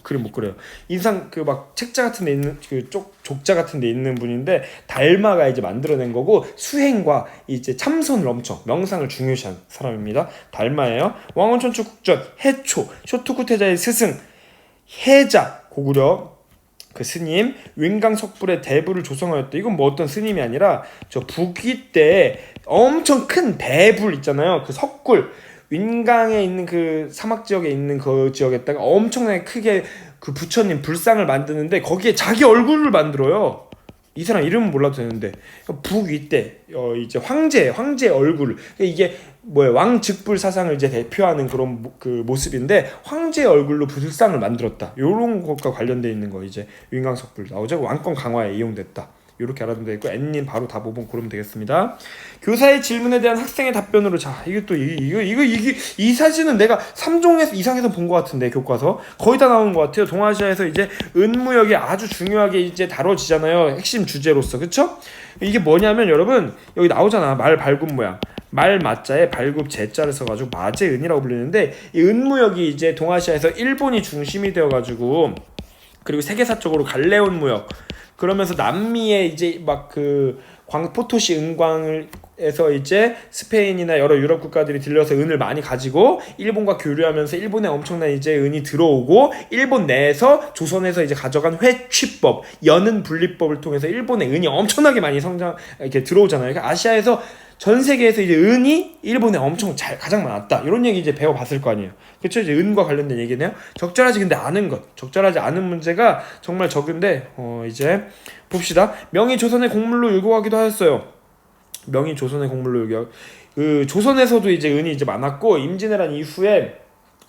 Speaker 1: 그림 못 그려요. 인상 그 막 책자 같은 데 있는 그 족자 같은 데 있는 분인데 달마가 이제 만들어낸 거고 수행과 이제 참선을 엄청 명상을 중요시한 사람입니다. 달마예요. 왕원천추 국전 해초 쇼토쿠태자의 스승 해자 고구려 그 스님 윈강석불의 대부를 조성하였다. 이건 뭐 어떤 스님이 아니라 저 북위 때 엄청 큰 대불 있잖아요. 그 석굴 윈강에 있는 그 사막 지역에 있는 그 지역에다가 엄청나게 크게 그 부처님 불상을 만드는데 거기에 자기 얼굴을 만들어요. 이 사람 이름은 몰라도 되는데 북위 때 이제 황제의 얼굴 이게 뭐야 왕즉불 사상을 이제 대표하는 그런 그 모습인데 황제의 얼굴로 불상을 만들었다. 요런 것과 관련돼 있는 거 이제 윈강석불 나오죠. 왕권 강화에 이용됐다. 이렇게 알아두면 되겠고 N님 바로 답 5번 고르면 되겠습니다. 교사의 질문에 대한 학생의 답변으로 이게 또 이 사진은 내가 3종 이상에서 본 것 같은데 교과서 거의 다 나온 것 같아요. 동아시아에서 이제 은무역이 아주 중요하게 이제 다뤄지잖아요. 핵심 주제로서 그쵸? 이게 뭐냐면 여러분 여기 나오잖아. 말 발굽 모양 말 마자에 발굽 제자를 써가지고 마제은이라고 불리는데 이 은무역이 이제 동아시아에서 일본이 중심이 되어가지고 그리고 세계사적으로 갈레온 무역 그러면서 남미에 이제 막 그 포토시 은광에서 이제 스페인이나 여러 유럽 국가들이 들려서 은을 많이 가지고 일본과 교류하면서 일본에 엄청난 이제 은이 들어오고 일본 내에서 조선에서 이제 가져간 회취법, 연은 분리법을 통해서 일본의 은이 엄청나게 많이 이렇게 들어오잖아요. 그러니까 아시아에서 전 세계에서 이제 은이 일본에 엄청 가장 많았다. 이런 얘기 이제 배워봤을 거 아니에요. 그렇죠? 이제 은과 관련된 얘기네요. 적절하지 근데 않은 것. 적절하지 않은 문제가 정말 적은데 이제 봅시다. 명이 조선의 곡물로 율곡하기도 하였어요. 명이 조선의 곡물로 율곡. 그 조선에서도 이제 은이 이제 많았고 임진왜란 이후에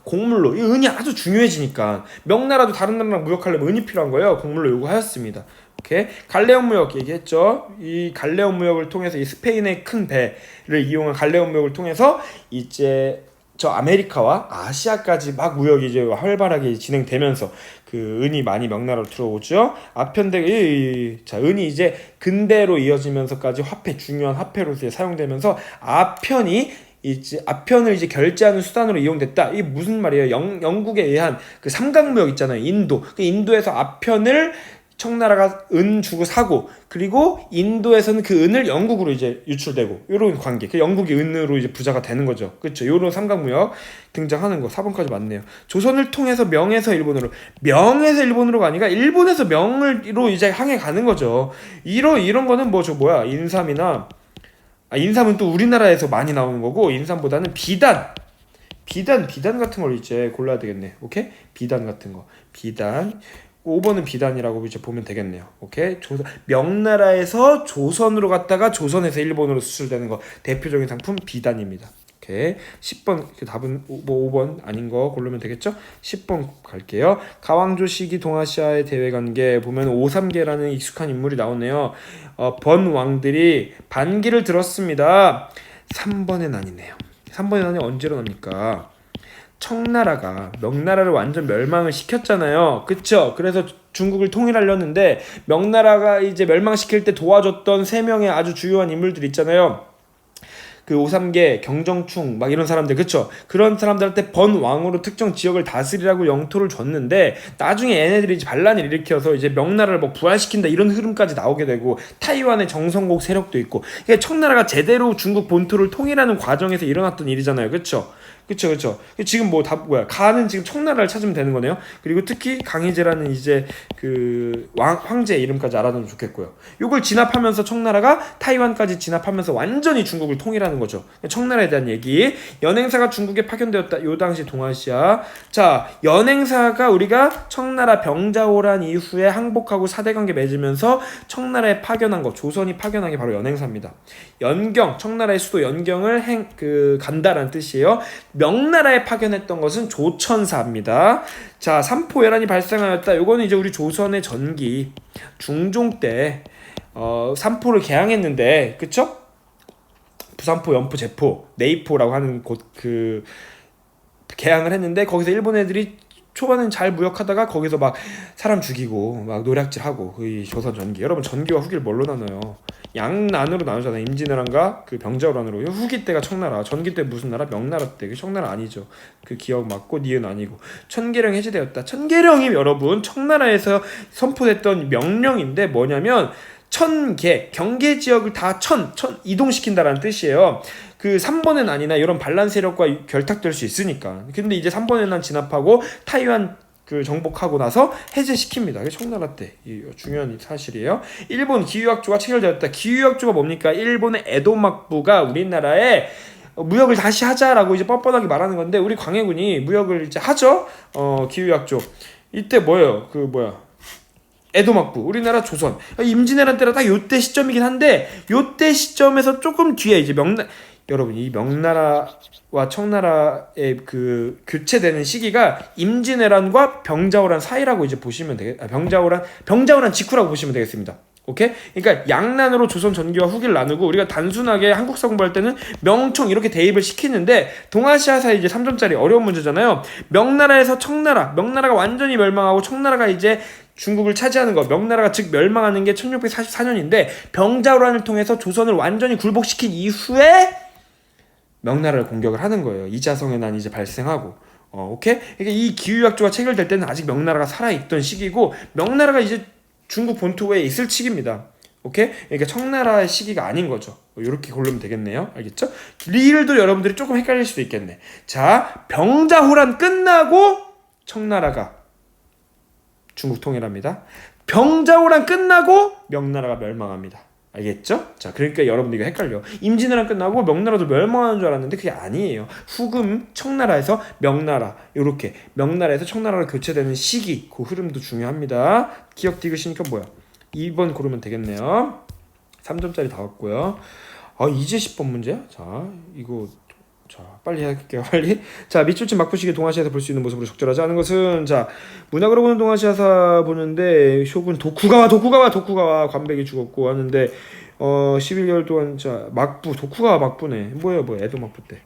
Speaker 1: 곡물로 이 은이 아주 중요해지니까 명나라도 다른 나라랑 무역하려면 은이 필요한 거예요. 곡물로 요구하였습니다. 오케이. 갈레온 무역 얘기했죠. 이 갈레온 무역을 통해서 이 스페인의 큰 배를 이용한 갈레온 무역을 통해서 이제 저 아메리카와 아시아까지 막 무역이 이제 활발하게 진행되면서 그 은이 많이 명나라로 들어오죠. 자, 은이 이제 근대로 이어지면서까지 중요한 화폐로서 사용되면서 아편을 이제 결제하는 수단으로 이용됐다. 이게 무슨 말이에요? 영국에 의한 그 삼각무역 있잖아요. 인도. 그 인도에서 아편을 청나라가 은 주고 사고, 그리고 인도에서는 그 은을 영국으로 이제 유출되고, 요런 관계. 그 영국이 은으로 이제 부자가 되는 거죠. 그렇죠? 요런 삼각무역 등장하는 거. 4번까지 맞네요. 조선을 통해서 명에서 일본으로가 아니라 일본에서 명으로 이제 향해 가는 거죠. 이런 거는 인삼은 또 우리나라에서 많이 나오는 거고, 인삼보다는 비단 같은 걸 이제 골라야 되겠네. 오케이? 비단 같은 거. 비단. 5번은 비단이라고 이제 보면 되겠네요. 오케이? 명나라에서 조선으로 갔다가 조선에서 일본으로 수출되는 거. 대표적인 상품 비단입니다. 오케이. 10번 답은 5번 아닌 거 고르면 되겠죠? 10번 갈게요. 가왕조 시기 동아시아의 대외 관계 보면 오삼계라는 익숙한 인물이 나오네요. 번 왕들이 반기를 들었습니다. 3번은 아니네요. 3번은 아니 언제로 납니까? 청나라가 명나라를 완전 멸망을 시켰잖아요. 그쵸? 그래서 중국을 통일하려는데 명나라가 이제 멸망시킬 때 도와줬던 3명의 아주 주요한 인물들 있잖아요. 그 오삼계, 경정충 막 이런 사람들, 그쵸? 그런 사람들한테 번왕으로 특정 지역을 다스리라고 영토를 줬는데 나중에 얘네들이 이제 반란을 일으켜서 이제 명나라를 뭐 부활시킨다 이런 흐름까지 나오게 되고, 타이완의 정성국 세력도 있고, 그러니까 청나라가 제대로 중국 본토를 통일하는 과정에서 일어났던 일이잖아요. 그쵸? 지금 가는 지금 청나라를 찾으면 되는 거네요. 그리고 특히 강희제라는 이제 그 황제 이름까지 알아두면 좋겠고요. 요걸 진압하면서 청나라가 타이완까지 진압하면서 완전히 중국을 통일하는 거죠. 청나라에 대한 얘기. 연행사가 중국에 파견되었다. 요 당시 동아시아. 자, 연행사가 우리가 청나라 병자호란 이후에 항복하고 사대관계 맺으면서 청나라에 파견한 거, 조선이 파견한 게 바로 연행사입니다. 연경, 청나라의 수도 연경을 간다라는 뜻이에요. 명나라에 파견했던 것은 조천사입니다. 자, 삼포해란이 발생하였다. 요거는 이제 우리 조선의 전기 중종 때 삼포를 개항했는데, 그쵸? 부산포, 연포, 제포, 내이포라고 하는 곳 개항을 했는데, 거기서 일본 애들이 초반엔 잘 무역하다가 거기서 막 사람 죽이고 막 노략질하고, 이 조선 전기. 여러분, 전기와 후기를 뭘로 나눠요? 양난으로 나누잖아요. 임진왜란과 그 병자호란으로. 후기 때가 청나라, 전기 때 무슨 나라? 명나라 때. 그 청나라 아니죠. 그 기억 맞고 니은 아니고. 천계령 해제되었다. 천계령이 여러분 청나라에서 선포됐던 명령인데 뭐냐면 경계 지역을 다 이동시킨다라는 뜻이에요. 그 3번의 난이나 이런 반란 세력과 결탁될 수 있으니까. 근데 이제 3번의 난 진압하고 타이완 정복하고 나서 해제시킵니다. 그게 청나라 때 중요한 사실이에요. 일본 기유학조가 체결되었다. 기유학조가 뭡니까? 일본의 에도 막부가 우리나라에 무역을 다시 하자라고 이제 뻔뻔하게 말하는 건데, 우리 광해군이 무역을 이제 하죠. 기유학조. 이때 뭐예요? 에도 막부, 우리나라 조선. 임진왜란 때라 딱 요때 시점이긴 한데, 요때 시점에서 조금 뒤에 이제 여러분, 이 명나라와 청나라의 그 교체되는 시기가 임진왜란과 병자호란 사이라고 이제 보시면 병자호란 직후라고 보시면 되겠습니다. 오케이? 그러니까 양난으로 조선 전기와 후기를 나누고, 우리가 단순하게 한국사 공부할 때는 명청 이렇게 대입을 시키는데, 동아시아사 이제 3점짜리 어려운 문제잖아요. 명나라에서 명나라가 완전히 멸망하고 청나라가 이제 중국을 차지하는 거, 명나라가 즉 멸망하는 게 1644년인데 병자호란을 통해서 조선을 완전히 굴복시킨 이후에 명나라를 공격을 하는 거예요. 이자성의 난이 이제 발생하고. 오케이? 그러니까 이 기후약조가 체결될 때는 아직 명나라가 살아있던 시기고, 명나라가 이제 중국 본토에 있을 시기입니다. 오케이? 그러니까 청나라의 시기가 아닌 거죠. 이렇게 고르면 되겠네요. 알겠죠? 리을도 여러분들이 조금 헷갈릴 수도 있겠네. 자, 병자호란 끝나고 청나라가 중국 통일합니다. 병자호란 끝나고 명나라가 멸망합니다. 알겠죠? 자, 그러니까 여러분들 이거 헷갈려. 임진왜란 끝나고 명나라도 멸망하는 줄 알았는데 그게 아니에요. 후금 청나라에서 명나라, 요렇게 명나라에서 청나라로 교체되는 시기, 그 흐름도 중요합니다. 기억 디귿이니까 뭐야? 2번 고르면 되겠네요. 3점짜리 다 왔고요. 이제 10번 문제야? 자, 빨리 할게요. 빨리. 자, 밑줄친 막부시기 동아시아에서 볼 수 있는 모습으로 적절하지 않은 것은, 자, 문학으로 보는 동아시아사 보는데 쇼군 도쿠가와 관백이 죽었고 하는데 11개월 동안, 자, 도쿠가와 막부네. 뭐예요? 에도 막부 때.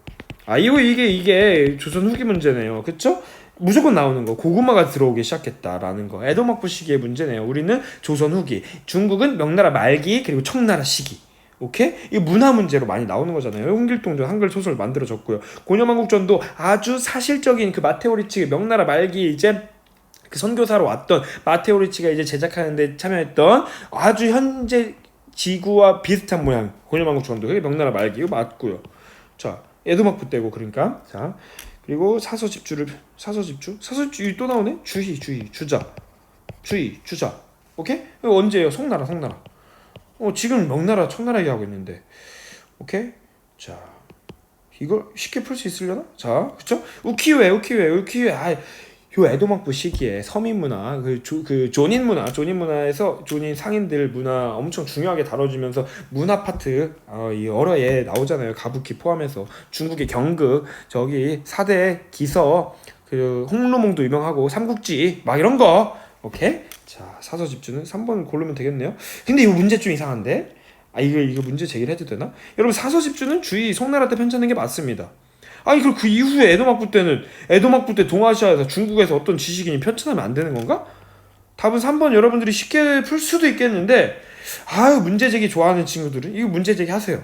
Speaker 1: 이게 조선 후기 문제네요. 그쵸? 무조건 나오는 거. 고구마가 들어오기 시작했다라는 거. 에도막부 시기의 문제네요. 우리는 조선 후기, 중국은 명나라 말기, 그리고 청나라 시기. 오케이? 이 문화 문제로 많이 나오는 거잖아요. 홍길동도 한글 소설 만들어졌고요. 고려만국전도 아주 사실적인 그 마테오 리치의 명나라 말기 이제 그 선교사로 왔던 마테오 리치가 이제 제작하는데 참여했던 아주 현재 지구와 비슷한 모양. 고려만국전도 그게 명나라 말기 이거 맞고요. 자, 에도막부 때고 그러니까 자. 그리고 사서집주 또 나오네. 주희 주자. 오케이? 이거 언제예요? 송나라. 지금 명나라 청나라 얘기하고 있는데. 오케이? 자, 이걸 쉽게 풀 수 있으려나? 자, 그쵸? 우키우에 요 에도막부 시기에 서민 문화, 그 조닌 문화에서 조닌 상인들 문화 엄청 중요하게 다뤄지면서 문화 파트 이 여러 예 나오잖아요. 가부키 포함해서 중국의 경극, 저기 사대 기서, 그 홍루몽도 유명하고 삼국지 막 이런 거. 오케이? 자, 사서 집주는 3번 고르면 되겠네요. 근데 이거 문제 좀 이상한데? 이거 문제 제기를 해도 되나? 여러분, 사서 집주는 주의 송나라 때 편찬된 게 맞습니다. 그럼 그 이후에 에도막부 때 동아시아에서 중국에서 어떤 지식인이 편찬하면 안 되는 건가? 답은 3번 여러분들이 쉽게 풀 수도 있겠는데 문제 제기 좋아하는 친구들은 이거 문제 제기 하세요.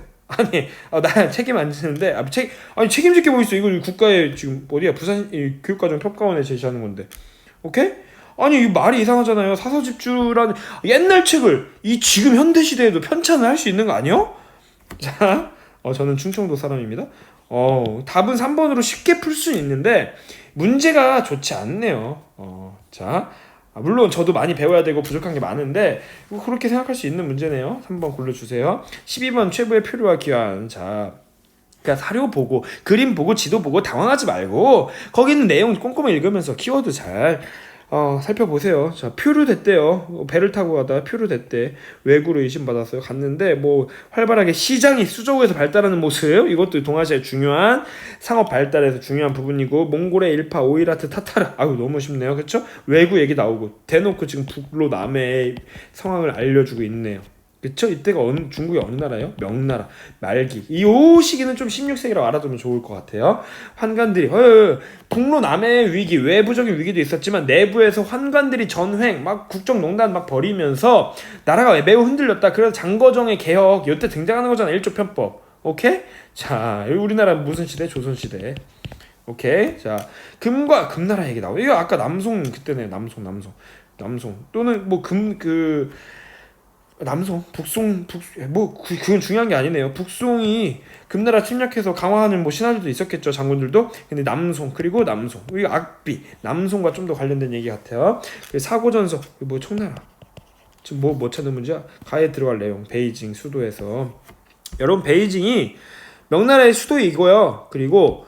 Speaker 1: 나 책임 안 지는데 책임질 게 뭐 있어. 이거 국가의 지금 어디야 부산 교육과정 평가원에 제시하는 건데. 오케이? 이 말이 이상하잖아요. 사서집주라는 옛날 책을 이 지금 현대 시대에도 편찬을 할 수 있는 거 아니요? 자, 저는 충청도 사람입니다. 답은 3번으로 쉽게 풀 수 있는데 문제가 좋지 않네요. 자, 물론 저도 많이 배워야 되고 부족한 게 많은데 그렇게 생각할 수 있는 문제네요. 3번 골라주세요. 12번 최고의 표류와 기환. 자, 그러니까 사료 보고 그림 보고 지도 보고 당황하지 말고 거기 있는 내용 꼼꼼히 읽으면서 키워드 잘 살펴보세요. 자, 표류됐대요. 배를 타고 가다 표류됐대. 왜구로 의심받았어요. 갔는데 활발하게 시장이 수저우에서 발달하는 모습, 이것도 동아시아의 중요한 상업 발달에서 중요한 부분이고, 몽골의 일파, 오이라트, 타타르. 너무 쉽네요. 그쵸? 왜구 얘기 나오고 대놓고 지금 북로 남해의 상황을 알려주고 있네요. 그쵸? 이때가 중국의 어느 나라예요? 명나라 말기. 이 시기는 좀 16세기라고 알아두면 좋을 것 같아요. 환관들이 북로 남해의 위기, 외부적인 위기도 있었지만 내부에서 환관들이 전횡 막 국정농단 막 벌이면서 나라가 매우 흔들렸다. 그래서 장거정의 개혁 이때 등장하는 거잖아. 일조 편법. 오케이? 자, 우리나라 무슨 시대? 조선시대. 오케이? 자, 금나라 얘기 나오고, 이거 아까 남송 그때네. 남송 또는 남송, 북송, 그건 중요한 게 아니네요. 북송이 금나라 침략해서 강화하는 신하들도 있었겠죠, 장군들도. 근데 남송, 그리고 남송, 이거 악비, 남송과 좀 더 관련된 얘기 같아요. 사고전서, 청나라. 지금 뭐 찾는 문제야? 가에 들어갈 내용, 베이징 수도에서. 여러분, 베이징이 명나라의 수도이고요. 그리고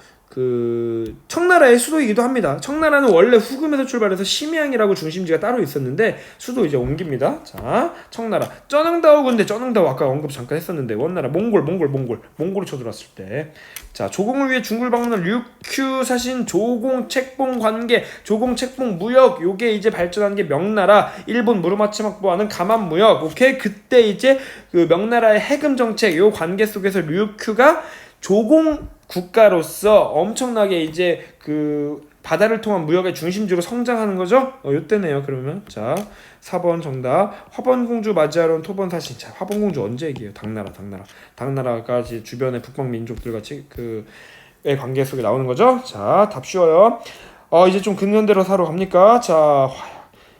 Speaker 1: 청나라의 수도이기도 합니다. 청나라는 원래 후금에서 출발해서 심양이라고 중심지가 따로 있었는데 수도 이제 옮깁니다. 자, 청나라 쩌능다오 군대, 쩌능다오 아까 언급 잠깐 했었는데 원나라 몽골을 쳐들어왔을 때, 자, 조공을 위해 중국을 방문한 류큐 사신, 조공 책봉 관계, 조공 책봉 무역, 요게 이제 발전한 게 명나라. 일본 무르마치막부와는 가만 무역. 오케이? 그때 이제 그 명나라의 해금 정책 요 관계 속에서 류큐가 조공 국가로서 엄청나게 이제 바다를 통한 무역의 중심지로 성장하는 거죠. 요때네요. 그러면 자, 4번 정답. 화번공주 맞이하러 온 토번사신. 자, 화번공주 언제 얘기해요? 당나라까지 주변의 북방 민족들 같이 의 관계 속에 나오는 거죠. 자, 답 쉬워요. 이제 좀 근현대로 사러 갑니까? 자,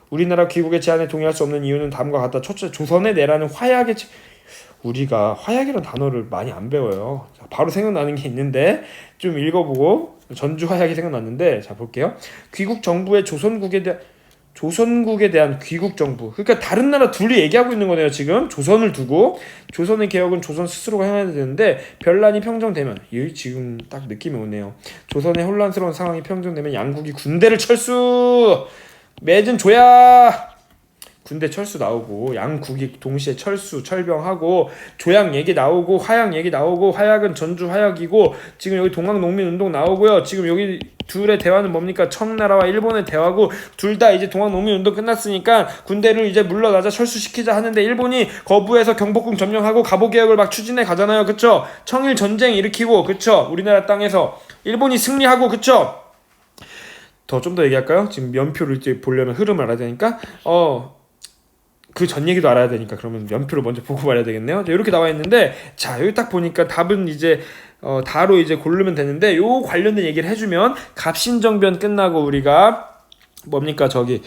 Speaker 1: 우리나라 귀국의 제안에 동의할 수 없는 이유는 다음과 같다. 첫째, 조선의 내라는 화약의 우리가 화약이라는 단어를 많이 안 배워요. 자, 바로 생각나는 게 있는데 좀 읽어보고, 전주 화약이 생각났는데, 자, 볼게요. 귀국 정부의 조선국에 대한 귀국 정부. 그러니까 다른 나라 둘이 얘기하고 있는 거네요. 지금 조선을 두고 조선의 개혁은 조선 스스로가 해야 되는데 변란이 평정되면, 지금 딱 느낌이 오네요. 조선의 혼란스러운 상황이 평정되면 양국이 군대를 맺은 조약. 군대 철수 나오고 양국이 동시에 철병하고 조약 얘기 나오고 화약 얘기 나오고, 화약은 전주 화약이고, 지금 여기 동학농민운동 나오고요. 지금 여기 둘의 대화는 뭡니까? 청나라와 일본의 대화고, 둘 다 이제 동학농민운동 끝났으니까 군대를 이제 물러나자, 철수시키자 하는데 일본이 거부해서 경복궁 점령하고 갑오개혁을 막 추진해 가잖아요. 그쵸? 청일 전쟁 일으키고, 그쵸? 우리나라 땅에서 일본이 승리하고 그쵸? 좀 더 얘기할까요? 지금 연표를 이제 보려면 흐름을 알아야 되니까 그 전 얘기도 알아야 되니까 그러면 연표를 먼저 보고 말해야 되겠네요. 이렇게 나와 있는데 자 여기 딱 보니까 답은 이제 다로 이제 고르면 되는데 요 관련된 얘기를 해주면 갑신정변 끝나고 우리가 뭡니까 저기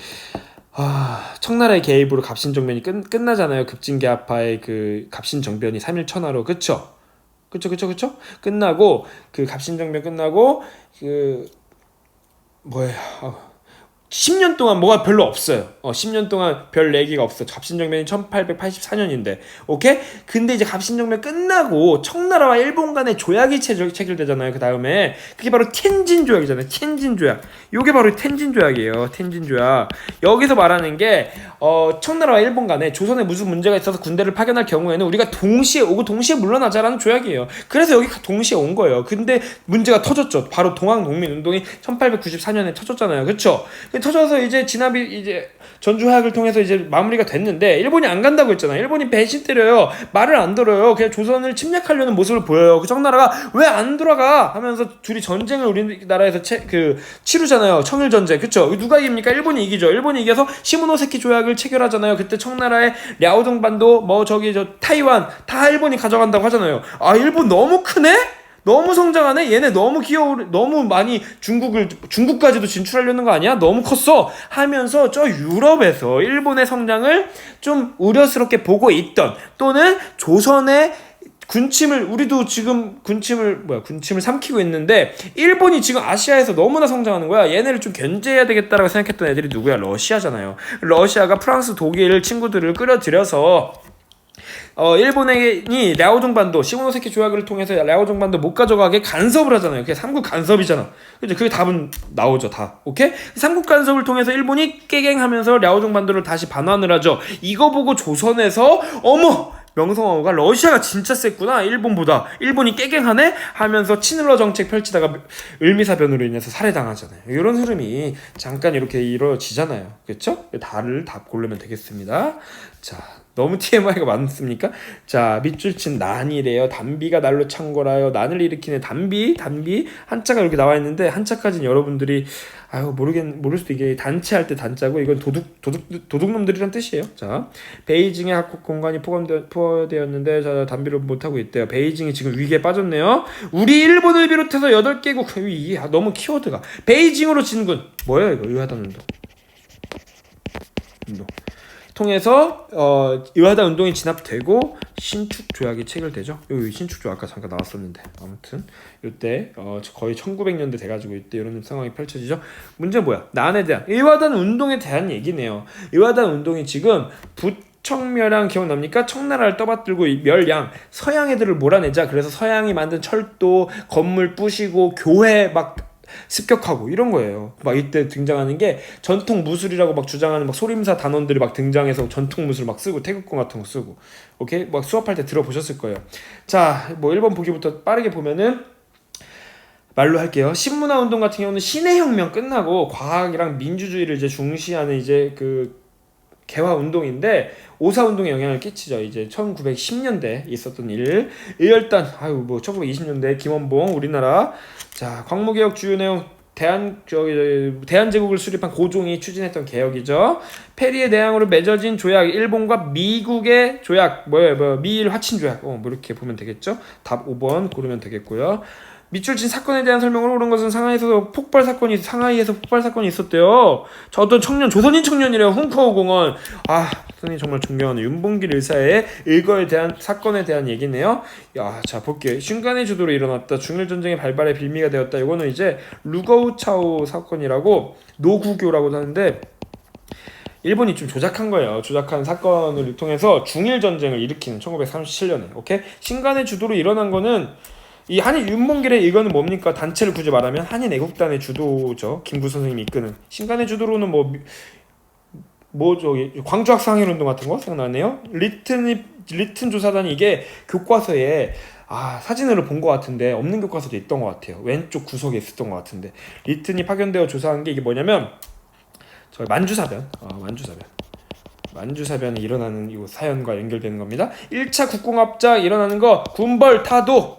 Speaker 1: 청나라의 개입으로 갑신정변이 끝나잖아요. 급진계합파의 그 갑신정변이 3일 천하로 그쵸? 끝나고 그 갑신정변 끝나고 그 뭐예요? 10년 동안 뭐가 별로 없어요. 10년 동안 별 얘기가 없어. 갑신정변이 1884년인데. 오케이? 근데 이제 갑신정변 끝나고 청나라와 일본 간의 조약이 체결되잖아요. 그 다음에 그게 바로 텐진 조약이잖아요. 텐진 조약. 요게 바로 텐진 조약이에요. 텐진 조약. 여기서 말하는 게 청나라와 일본 간에 조선에 무슨 문제가 있어서 군대를 파견할 경우에는 우리가 동시에 오고 동시에 물러나자라는 조약이에요. 그래서 여기 동시에 온 거예요. 근데 문제가 터졌죠. 바로 동학농민운동이 1894년에 터졌잖아요. 그쵸? 터져서 이제 진압이 이제 전주화약을 통해서 이제 마무리가 됐는데 일본이 안 간다고 했잖아요. 일본이 배신 때려요. 말을 안 들어요. 그냥 조선을 침략하려는 모습을 보여요. 그 청나라가 왜 안 돌아가 하면서 둘이 전쟁을 우리나라에서 치르잖아요. 청일전쟁. 그쵸? 누가 이깁니까? 일본이 이기죠. 일본이 이겨서 시모노세키 조약을 체결하잖아요. 그때 청나라의 랴오동반도 타이완 다 일본이 가져간다고 하잖아요. 일본 너무 크네? 너무 성장하네? 얘네 너무 너무 많이 중국까지도 진출하려는 거 아니야? 너무 컸어? 하면서 저 유럽에서 일본의 성장을 좀 우려스럽게 보고 있던 또는 조선의 우리도 지금 군침을 삼키고 있는데 일본이 지금 아시아에서 너무나 성장하는 거야. 얘네를 좀 견제해야 되겠다라고 생각했던 애들이 누구야? 러시아잖아요. 러시아가 프랑스, 독일 친구들을 끌어들여서 일본이 랴오종반도 시모노세키 조약을 통해서 랴오종반도 못 가져가게 간섭을 하잖아요. 그게 삼국 간섭이잖아. 그죠? 그게 답은 나오죠, 다. 오케이? 삼국 간섭을 통해서 일본이 깨갱하면서 랴오종반도를 다시 반환을 하죠. 이거 보고 조선에서 어머! 명성황후가 러시아가 진짜 셌구나 일본보다 일본이 깨갱하네 하면서 친일러 정책 펼치다가 을미사변으로 인해서 살해당하잖아요. 이런 흐름이 잠깐 이렇게 이루어지잖아요. 그렇죠? 다를 답 고르면 되겠습니다. 자, 너무 TMI가 많습니까? 자, 밑줄 친 난이래요. 단비가 날로 찬 거라요. 난을 일으키는 단비 한자가 이렇게 나와 있는데 한자까지는 여러분들이 모를 수도. 이게 단체할 때 단자고 이건 도둑놈들이란 뜻이에요. 자, 베이징의 학국 공간이 포함되었는데 자, 단비를 못하고 있대요. 베이징이 지금 위기에 빠졌네요. 우리 일본을 비롯해서 8개국 너무 키워드가 베이징으로 진군 뭐예요 이거? 의하단 운동 통해서 의하단 운동이 진압되고 신축 조약이 체결되죠. 여기 신축 조약 아까 잠깐 나왔었는데 아무튼 이때 거의 1900년대 돼가지고 이때 이런 상황이 펼쳐지죠. 문제는 뭐야? 난에 대한 의하단 운동에 대한 얘기네요. 의하단 운동이 지금 청멸양 기억납니까? 청나라를 떠받들고 멸양 서양 애들을 몰아내자. 그래서 서양이 만든 철도 건물 부시고 교회 막 습격하고 이런 거예요. 막 이때 등장하는 게 전통 무술이라고 막 주장하는 막 소림사 단원들이 막 등장해서 전통 무술 막 쓰고 태극권 같은 거 쓰고 오케이? 막 수업할 때 들어보셨을 거예요. 자, 1번 보기부터 빠르게 보면은 말로 할게요. 신문화 운동 같은 경우는 신해혁명 끝나고 과학이랑 민주주의를 이제 중시하는 이제 그 개화 운동인데 오사 운동에 영향을 끼치죠. 이제 1910년대 있었던 일. 일단 1920년대 김원봉 우리나라 자, 광무개혁 주요 내용 대한제국을 수립한 고종이 추진했던 개혁이죠. 페리의 대항으로 맺어진 조약, 일본과 미국의 조약, 미일 화친 조약, 이렇게 보면 되겠죠. 답 5번 고르면 되겠고요. 밑줄 친 사건에 대한 설명을 오른 것은 상하이에서 폭발 사건이 있었대요. 저 어떤 조선인 청년이래요. 훈커우 공원. 선생님 정말 존경하는 윤봉길 의사의 일거에 대한 사건에 대한 얘기네요. 자 볼게요. 순간의 주도로 일어났다. 중일전쟁의 발발의 빌미가 되었다. 이거는 이제 루거우차오 사건이라고 노구교라고 하는데 일본이 좀 조작한 거예요. 조작한 사건을 통해서 중일전쟁을 일으키는 1937년에 오케이? 신간의 주도로 일어난 거는 이 한일 윤봉길의 이거는 뭡니까? 단체를 굳이 말하면 한인 애국단의 주도죠. 김구 선생님이 이끄는 신간의 주도로는 광주학생항일운동 같은 거 생각나네요. 리튼 조사단이 이게 교과서에 사진으로 본 것 같은데 없는 교과서도 있던 것 같아요. 왼쪽 구석에 있었던 것 같은데 리튼이 파견되어 조사한 게 이게 뭐냐면 만주사변이 일어나는 이 사연과 연결되는 겁니다. 1차 국공합작 일어나는 거 군벌 타도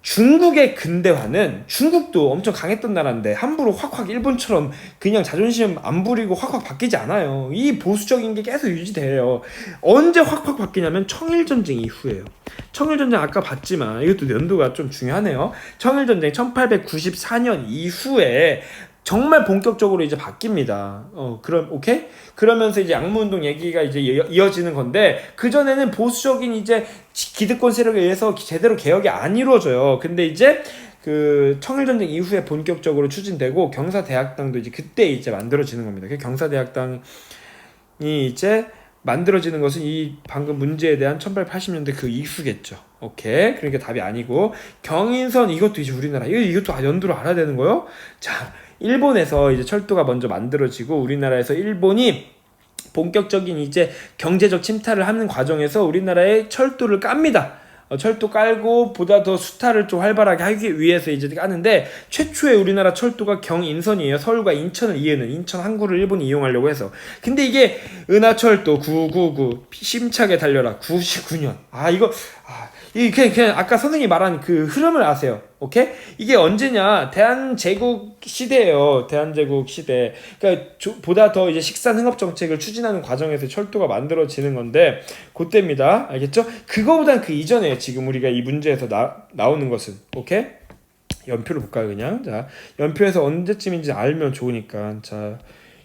Speaker 1: 중국의 근대화는 중국도 엄청 강했던 나라인데 함부로 확확 일본처럼 그냥 자존심 안 부리고 확확 바뀌지 않아요. 이 보수적인 게 계속 유지돼요. 언제 확확 바뀌냐면 청일전쟁 이후에요. 청일전쟁 아까 봤지만 이것도 연도가 좀 중요하네요. 청일전쟁 1894년 이후에 정말 본격적으로 이제 바뀝니다. 그럼 오케이? 그러면서 이제 양무운동 얘기가 이제 이어지는 건데 그 전에는 보수적인 이제 기득권 세력에 의해서 제대로 개혁이 안 이루어져요. 근데 이제 그 청일전쟁 이후에 본격적으로 추진되고 경사대학당도 이제 그때 이제 만들어지는 겁니다. 그 경사대학당이 이제 만들어지는 것은 이 방금 문제에 대한 1880년대 그 이후겠죠. 오케이. 그러니까 답이 아니고 경인선 이것도 이제 우리나라 이것도 연도로 알아야 되는 거요. 자. 일본에서 이제 철도가 먼저 만들어지고 우리나라에서 일본이 본격적인 이제 경제적 침탈을 하는 과정에서 우리나라의 철도를 깝니다. 철도 깔고 보다 더 수탈을 좀 활발하게 하기 위해서 이제 까는데 최초의 우리나라 철도가 경인선이에요. 서울과 인천을 이으는 인천 항구를 일본이 이용하려고 해서. 근데 이게 은하철도 999 심차게 달려라 99년. 이게 그냥 아까 선생님이 말한 그 흐름을 아세요. 오케이? 이게 언제냐? 대한제국 시대예요. 대한제국 시대. 그러니까 보다 더 이제 식산흥업 정책을 추진하는 과정에서 철도가 만들어지는 건데 그때입니다. 알겠죠? 그거보단 그 이전에요. 지금 우리가 이 문제에서 나오는 것은. 오케이? 연표를 볼까요, 그냥? 자, 연표에서 언제쯤인지 알면 좋으니까. 자,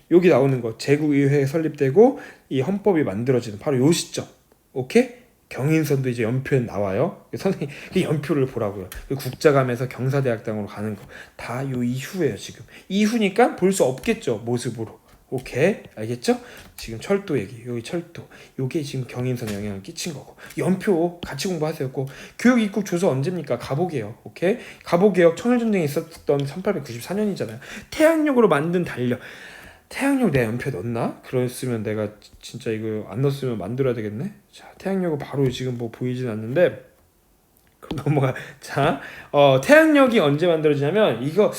Speaker 1: 여기 나오는 거. 제국의회 설립되고 이 헌법이 만들어지는 바로 요 시점. 오케이? 경인선도 이제 연표에 나와요. 선생님 연표를 보라고요. 국자감에서 경사대학당으로 가는 거 다 요 이후예요. 지금 이후니까 볼 수 없겠죠. 모습으로. 오케이 알겠죠? 지금 철도 얘기 여기 철도 요게 지금 경인선에 영향을 끼친 거고 연표 같이 공부하세요. 꼭 교육 입국 조서 언제입니까? 가보게요. 오케이 가보개혁 청일전쟁이 있었던 1894년이잖아요. 태양력으로 만든 달력 태양력 내 연표에 넣었나? 그랬으면 내가 진짜 이거 안 넣었으면 만들어야 되겠네. 자, 태양력은 바로 지금 뭐 보이진 않는데 그럼 넘어가. 자, 태양력이 언제 만들어지냐면 이거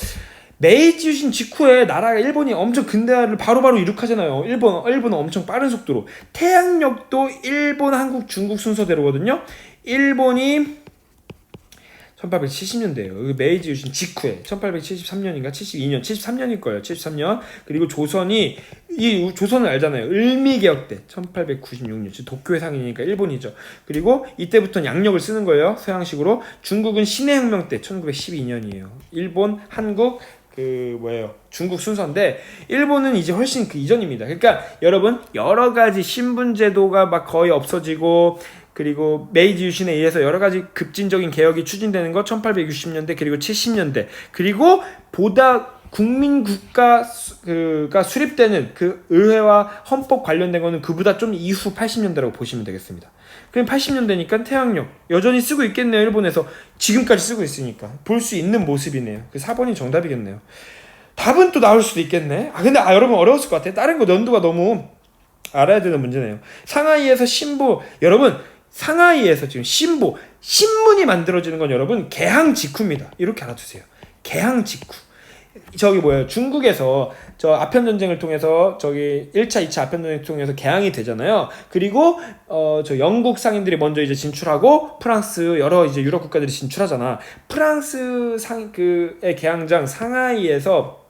Speaker 1: 메이지 유신 직후에 나라가 일본이 엄청 근대화를 바로바로 이룩하잖아요. 일본은 엄청 빠른 속도로. 태양력도 일본, 한국, 중국 순서대로거든요. 일본이 1870년대예요. 메이지 유신 직후에 1873년인가 72년 73년일 거예요. 73년. 그리고 조선이 조선을 알잖아요. 을미개혁 때 1896년 도쿄의 상이니까 일본이죠. 그리고 이때부터는 양력을 쓰는 거예요. 서양식으로. 중국은 신해혁명 때 1912년이에요. 일본, 한국 중국 순서인데 일본은 이제 훨씬 그 이전입니다. 그러니까 여러분 여러 가지 신분제도가 막 거의 없어지고 그리고 메이지 유신에 의해서 여러 가지 급진적인 개혁이 추진되는 거 1860년대 그리고 70년대 그리고 보다 국민국가가 수립되는 그 의회와 헌법 관련된 거는 그보다 좀 이후 80년대라고 보시면 되겠습니다. 그럼 80년대니까 태양력 여전히 쓰고 있겠네요. 일본에서 지금까지 쓰고 있으니까 볼 수 있는 모습이네요. 그 4번이 정답이겠네요. 답은 또 나올 수도 있겠네. 근데 여러분 어려웠을 것 같아요. 다른 거 연도가 너무 알아야 되는 문제네요. 상하이에서 신보 여러분 상하이에서 지금 신문이 만들어지는 건 여러분 개항 직후입니다. 이렇게 알아두세요. 개항 직후. 중국에서 저 아편전쟁을 통해서 1차, 2차 아편전쟁을 통해서 개항이 되잖아요. 그리고 저 영국 상인들이 먼저 이제 진출하고 프랑스 여러 이제 유럽 국가들이 진출하잖아. 프랑스 의 개항장 상하이에서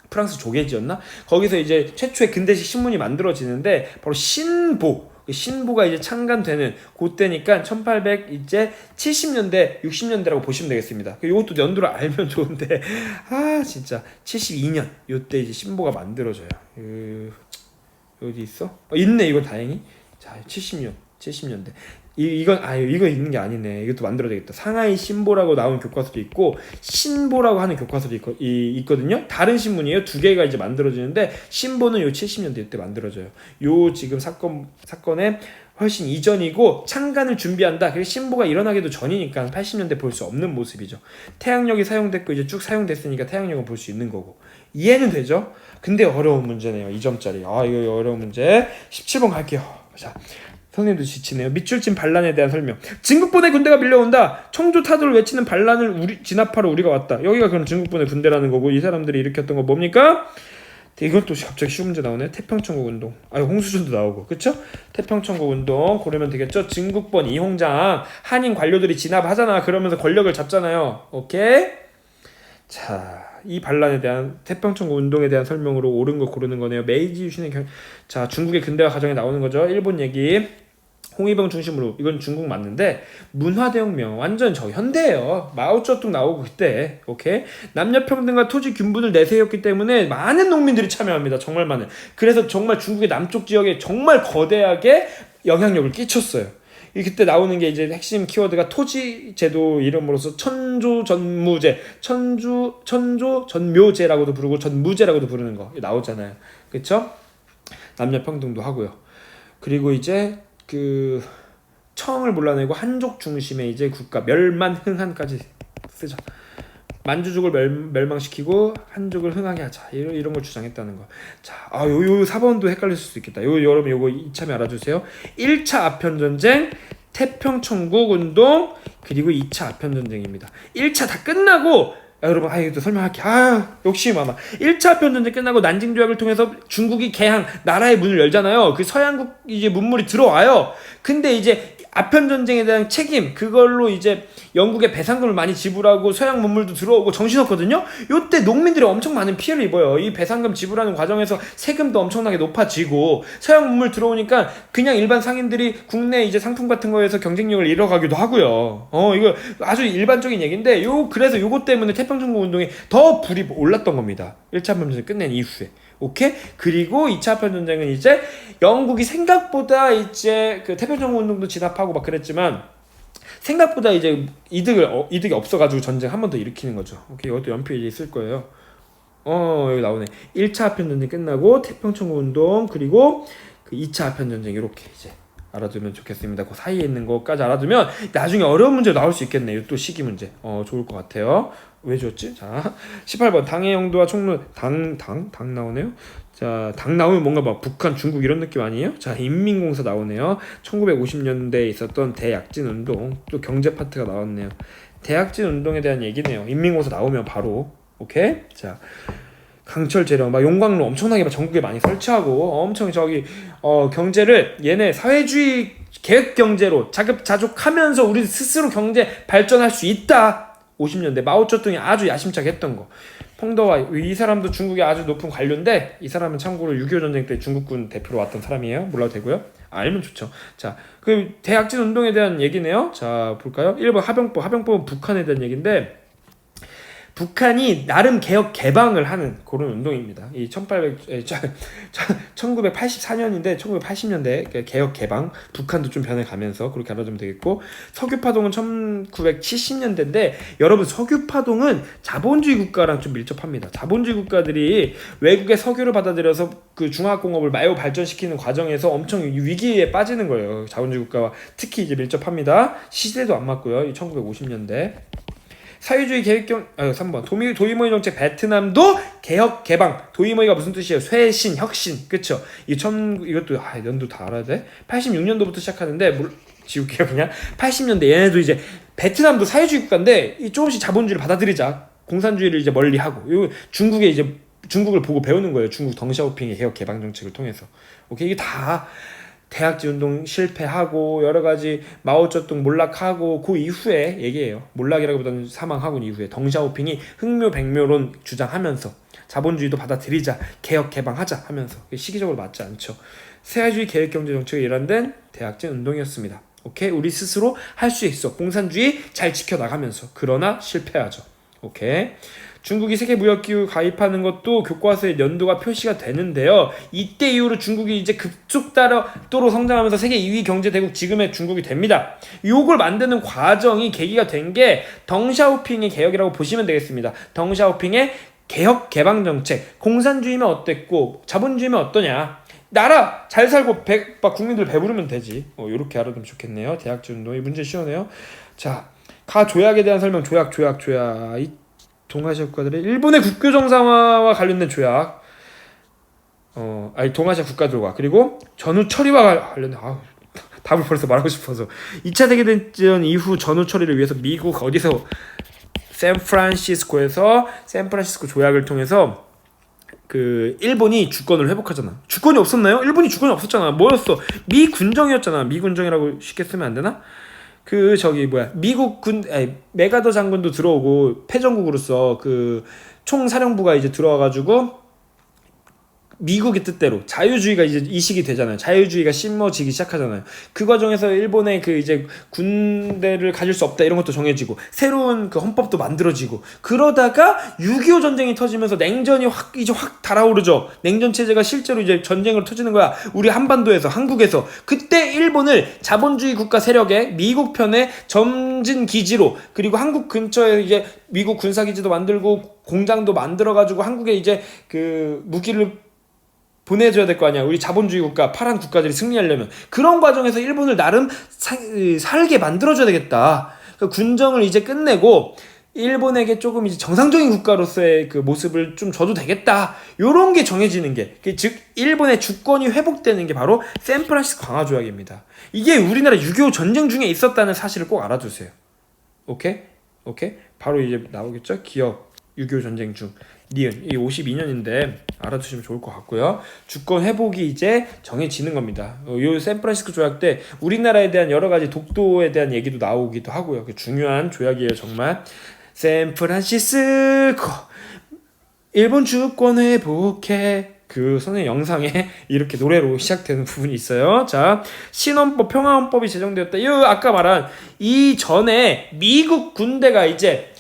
Speaker 1: 프랑스 조개지였나? 거기서 이제 최초의 근대식 신문이 만들어지는데 바로 신보가 이제 창간되는 그때니까 1870년대 60년대라고 보시면 되겠습니다. 이것도 연도를 알면 좋은데 진짜 72년 요때 이제 신보가 만들어져요. 어디 있어? 있네. 이건 다행히. 자 70년대 이거 있는 게 아니네. 이것도 만들어야 되겠다. 상하이 신보라고 나온 교과서도 있고 신보라고 하는 교과서도 있거든요. 다른 신문이에요. 두 개가 이제 만들어지는데 신보는 요 70년대 때 만들어져요. 요 지금 사건의 훨씬 이전이고 창간을 준비한다. 그리고 신보가 일어나기도 전이니까 80년대 볼 수 없는 모습이죠. 태양력이 사용됐고 이제 쭉 사용됐으니까 태양력을 볼 수 있는 거고 이해는 되죠? 근데 어려운 문제네요. 2점짜리. 이거 어려운 문제. 17번 갈게요. 자. 선생님도 지치네요. 밑줄진 반란에 대한 설명. 진국본의 군대가 밀려온다. 청조 타도를 외치는 반란을 진압하러 우리가 왔다. 여기가 그럼 진국본의 군대라는 거고 이 사람들이 일으켰던 거 뭡니까? 이것도 갑자기 쉬운 문제 나오네. 태평천국 운동. 홍수준도 나오고, 그쵸? 태평천국 운동 고르면 되겠죠? 진국본 이홍장 한인 관료들이 진압하잖아. 그러면서 권력을 잡잖아요. 오케이? 자, 이 반란에 대한 태평천국 운동에 대한 설명으로 옳은 거 고르는 거네요. 메이지 유신의 자, 중국의 근대화 과정에 나오는 거죠. 일본 얘기. 홍위병 중심으로, 이건 중국 맞는데 문화대혁명 완전 저 현대예요. 마오쩌둥 나오고 그때. 오케이, 남녀평등과 토지 균분을 내세웠기 때문에 많은 농민들이 참여합니다. 정말 많은. 그래서 정말 중국의 남쪽 지역에 정말 거대하게 영향력을 끼쳤어요. 그때 나오는 게 이제 핵심 키워드가 토지 제도 이름으로서 천조전무제, 천조전묘제라고도 부르고 전무제라고도 부르는 거 나오잖아요. 그쵸? 남녀평등도 하고요. 그리고 이제 그 청을 몰라내고 한족 중심의 이제 국가 멸만흥한까지 쓰자. 만주족을 멸망시키고 한족을 흥하게 하자. 이런 걸 주장했다는 거. 자, 요 4번도 헷갈릴 수도 있겠다. 여러분 요거 이참에 알아주세요. 1차 아편전쟁, 태평천국 운동, 그리고 2차 아편전쟁입니다. 1차 다 끝나고 여러분, 이것도 설명할게. 욕심이 많아. 1차 아편전쟁 끝나고 난징조약을 통해서 중국이 개항, 나라의 문을 열잖아요. 그 서양국 이제 문물이 들어와요. 근데 이제 아편전쟁에 대한 책임, 그걸로 이제 영국에 배상금을 많이 지불하고 서양 문물도 들어오고 정신없거든요. 요때 농민들이 엄청 많은 피해를 입어요. 이 배상금 지불하는 과정에서 세금도 엄청나게 높아지고 서양 문물 들어오니까 그냥 일반 상인들이 국내 이제 상품 같은 거에서 경쟁력을 잃어가기도 하고요. 이거 아주 일반적인 얘기인데 그래서 요것 때문에 태평천국 운동이 더 불이 올랐던 겁니다. 1차 아편전쟁 끝낸 이후에. 오케이? 그리고 2차 아편전쟁은 이제 영국이 생각보다 이제 그 태평천국 운동도 진압하고 막 그랬지만 생각보다 이제 이득이 없어가지고 전쟁 한 번 더 일으키는 거죠. 오케이, 이것도 연필 이제 있을 거예요. 여기 나오네. 1차 아편전쟁 끝나고 태평천국 운동, 그리고 그 2차 아편전쟁, 이렇게 이제 알아두면 좋겠습니다. 그 사이에 있는 것까지 알아두면 나중에 어려운 문제 나올 수 있겠네요. 또 시기 문제. 좋을 것 같아요. 왜 줬지? 자, 18번 당의 영도와 총론. 당 나오네요. 자, 당 나오면 뭔가 막 북한, 중국 이런 느낌 아니에요? 자, 인민공사 나오네요. 1950년대에 있었던 대약진 운동. 또 경제 파트가 나왔네요. 대약진 운동에 대한 얘기네요. 인민공사 나오면 바로. 오케이? 자, 강철 재련, 막 용광로 엄청나게 전국에 많이 설치하고 엄청 경제를 얘네 사회주의 계획 경제로 자급자족하면서 우리 스스로 경제 발전할 수 있다. 50년대 마오쩌둥이 아주 야심차게 했던 거. 펑더와 이 사람도 중국의 아주 높은 관료인데 이 사람은 참고로 6.25 전쟁 때 중국군 대표로 왔던 사람이에요. 몰라도 되고요. 알면 좋죠. 자, 그 대약진 운동에 대한 얘기네요. 자, 볼까요? 1번 하병법은 북한에 대한 얘기인데 북한이 나름 개혁 개방을 하는 그런 운동입니다. 이 1984년인데 1980년대 개혁 개방, 북한도 좀 변해가면서 그렇게 알아두면 되겠고, 석유파동은 1970년대인데 여러분 석유파동은 자본주의 국가랑 좀 밀접합니다. 자본주의 국가들이 외국의 석유를 받아들여서 그 중화공업을 매우 발전시키는 과정에서 엄청 위기에 빠지는 거예요. 자본주의 국가와 특히 이제 밀접합니다. 시대도 안 맞고요. 이 1950년대. 사회주의 계획경 3번 도이모이 정책. 베트남도 개혁 개방. 도이모이가 무슨 뜻이에요? 쇄신, 혁신. 그쵸? 이것도 연도 다 알아야 돼. 86년도부터 시작하는데 지울게요 그냥. 80년대 얘네도 이제 베트남도 사회주의 국가인데 조금씩 자본주의를 받아들이자. 공산주의를 이제 멀리하고. 중국에 이제 중국을 보고 배우는 거예요. 중국 덩샤오핑의 개혁 개방 정책을 통해서. 오케이, 이게 다 대약진 운동 실패하고 여러 가지 마오쩌둥 몰락하고 그 이후에 얘기예요. 몰락이라기보다는 사망하고 이후에 덩샤오핑이 흥묘백묘론 주장하면서 자본주의도 받아들이자, 개혁 개방하자 하면서 시기적으로 맞지 않죠. 사회주의 계획 경제 정책이 일환된 대약진 운동이었습니다. 오케이, 우리 스스로 할 수 있어. 공산주의 잘 지켜나가면서. 그러나 실패하죠. 오케이. 중국이 세계무역기구 가입하는 것도 교과서에 연도가 표시가 되는데요. 이때 이후로 중국이 이제 급속도로 성장하면서 세계 2위 경제대국 지금의 중국이 됩니다. 요걸 만드는 과정이 계기가 된 게 덩샤오핑의 개혁이라고 보시면 되겠습니다. 덩샤오핑의 개혁 개방 정책. 공산주의면 어땠고 자본주의면 어떠냐. 나라 잘 살고 국민들 배부르면 되지. 요렇게 알아두면 좋겠네요. 대약진 운동. 이 문제 쉬우네요. 자, 가조약에 대한 설명. 조약. 동아시아 국가들의 일본의 국교 정상화와 관련된 조약. 동아시아 국가들과, 그리고 전후 처리와 관련된, 답을 벌써 말하고 싶어서. 2차 세계대전 이후 전후 처리를 위해서 미국 어디서 샌프란시스코 조약을 통해서 그 일본이 주권을 회복하잖아. 주권이 없었나요? 일본이 주권이 없었잖아. 뭐였어? 미군정이었잖아. 미군정이라고 쉽게 쓰면 안 되나? 그 저기 뭐야 미국 군 아니, 메가더 장군도 들어오고 패전국으로서 그 총사령부가 이제 들어와가지고 미국의 뜻대로 자유주의가 이제 이식이 되잖아요. 자유주의가 심어지기 시작하잖아요. 그 과정에서 일본의 그 이제 군대를 가질 수 없다 이런 것도 정해지고 새로운 그 헌법도 만들어지고 그러다가 6.25 전쟁이 터지면서 냉전이 확 달아오르죠. 냉전 체제가 실제로 이제 전쟁으로 터지는 거야. 우리 한반도에서 한국에서 그때 일본을 자본주의 국가 세력의 미국 편의 점진 기지로 그리고 한국 근처에 이제 미국 군사 기지도 만들고 공장도 만들어 가지고 한국에 이제 그 무기를 보내줘야 될 거 아니야. 우리 자본주의 국가, 파란 국가들이 승리하려면 그런 과정에서 일본을 나름 살게 만들어줘야 되겠다. 그러니까 군정을 이제 끝내고 일본에게 조금 이제 정상적인 국가로서의 그 모습을 좀 줘도 되겠다. 요런 게 정해지는 게, 즉 일본의 주권이 회복되는 게 바로 샌프란시스코 강화 조약입니다. 이게 우리나라 6.25 전쟁 중에 있었다는 사실을 꼭 알아두세요. 오케이? 바로 이제 나오겠죠? 기억 6.25 전쟁 중 니은 이 52년인데 알아두시면 좋을 것 같고요. 주권 회복이 이제 정해지는 겁니다. 요 샌프란시스코 조약 때 우리나라에 대한 여러 가지 독도에 대한 얘기도 나오기도 하고요. 중요한 조약이에요, 정말. 샌프란시스코 일본 주권 회복해. 그 선생님 영상에 이렇게 노래로 시작되는 부분이 있어요. 자, 신헌법, 평화헌법이 제정되었다. 이 아까 말한 이 전에 미국 군대가 이제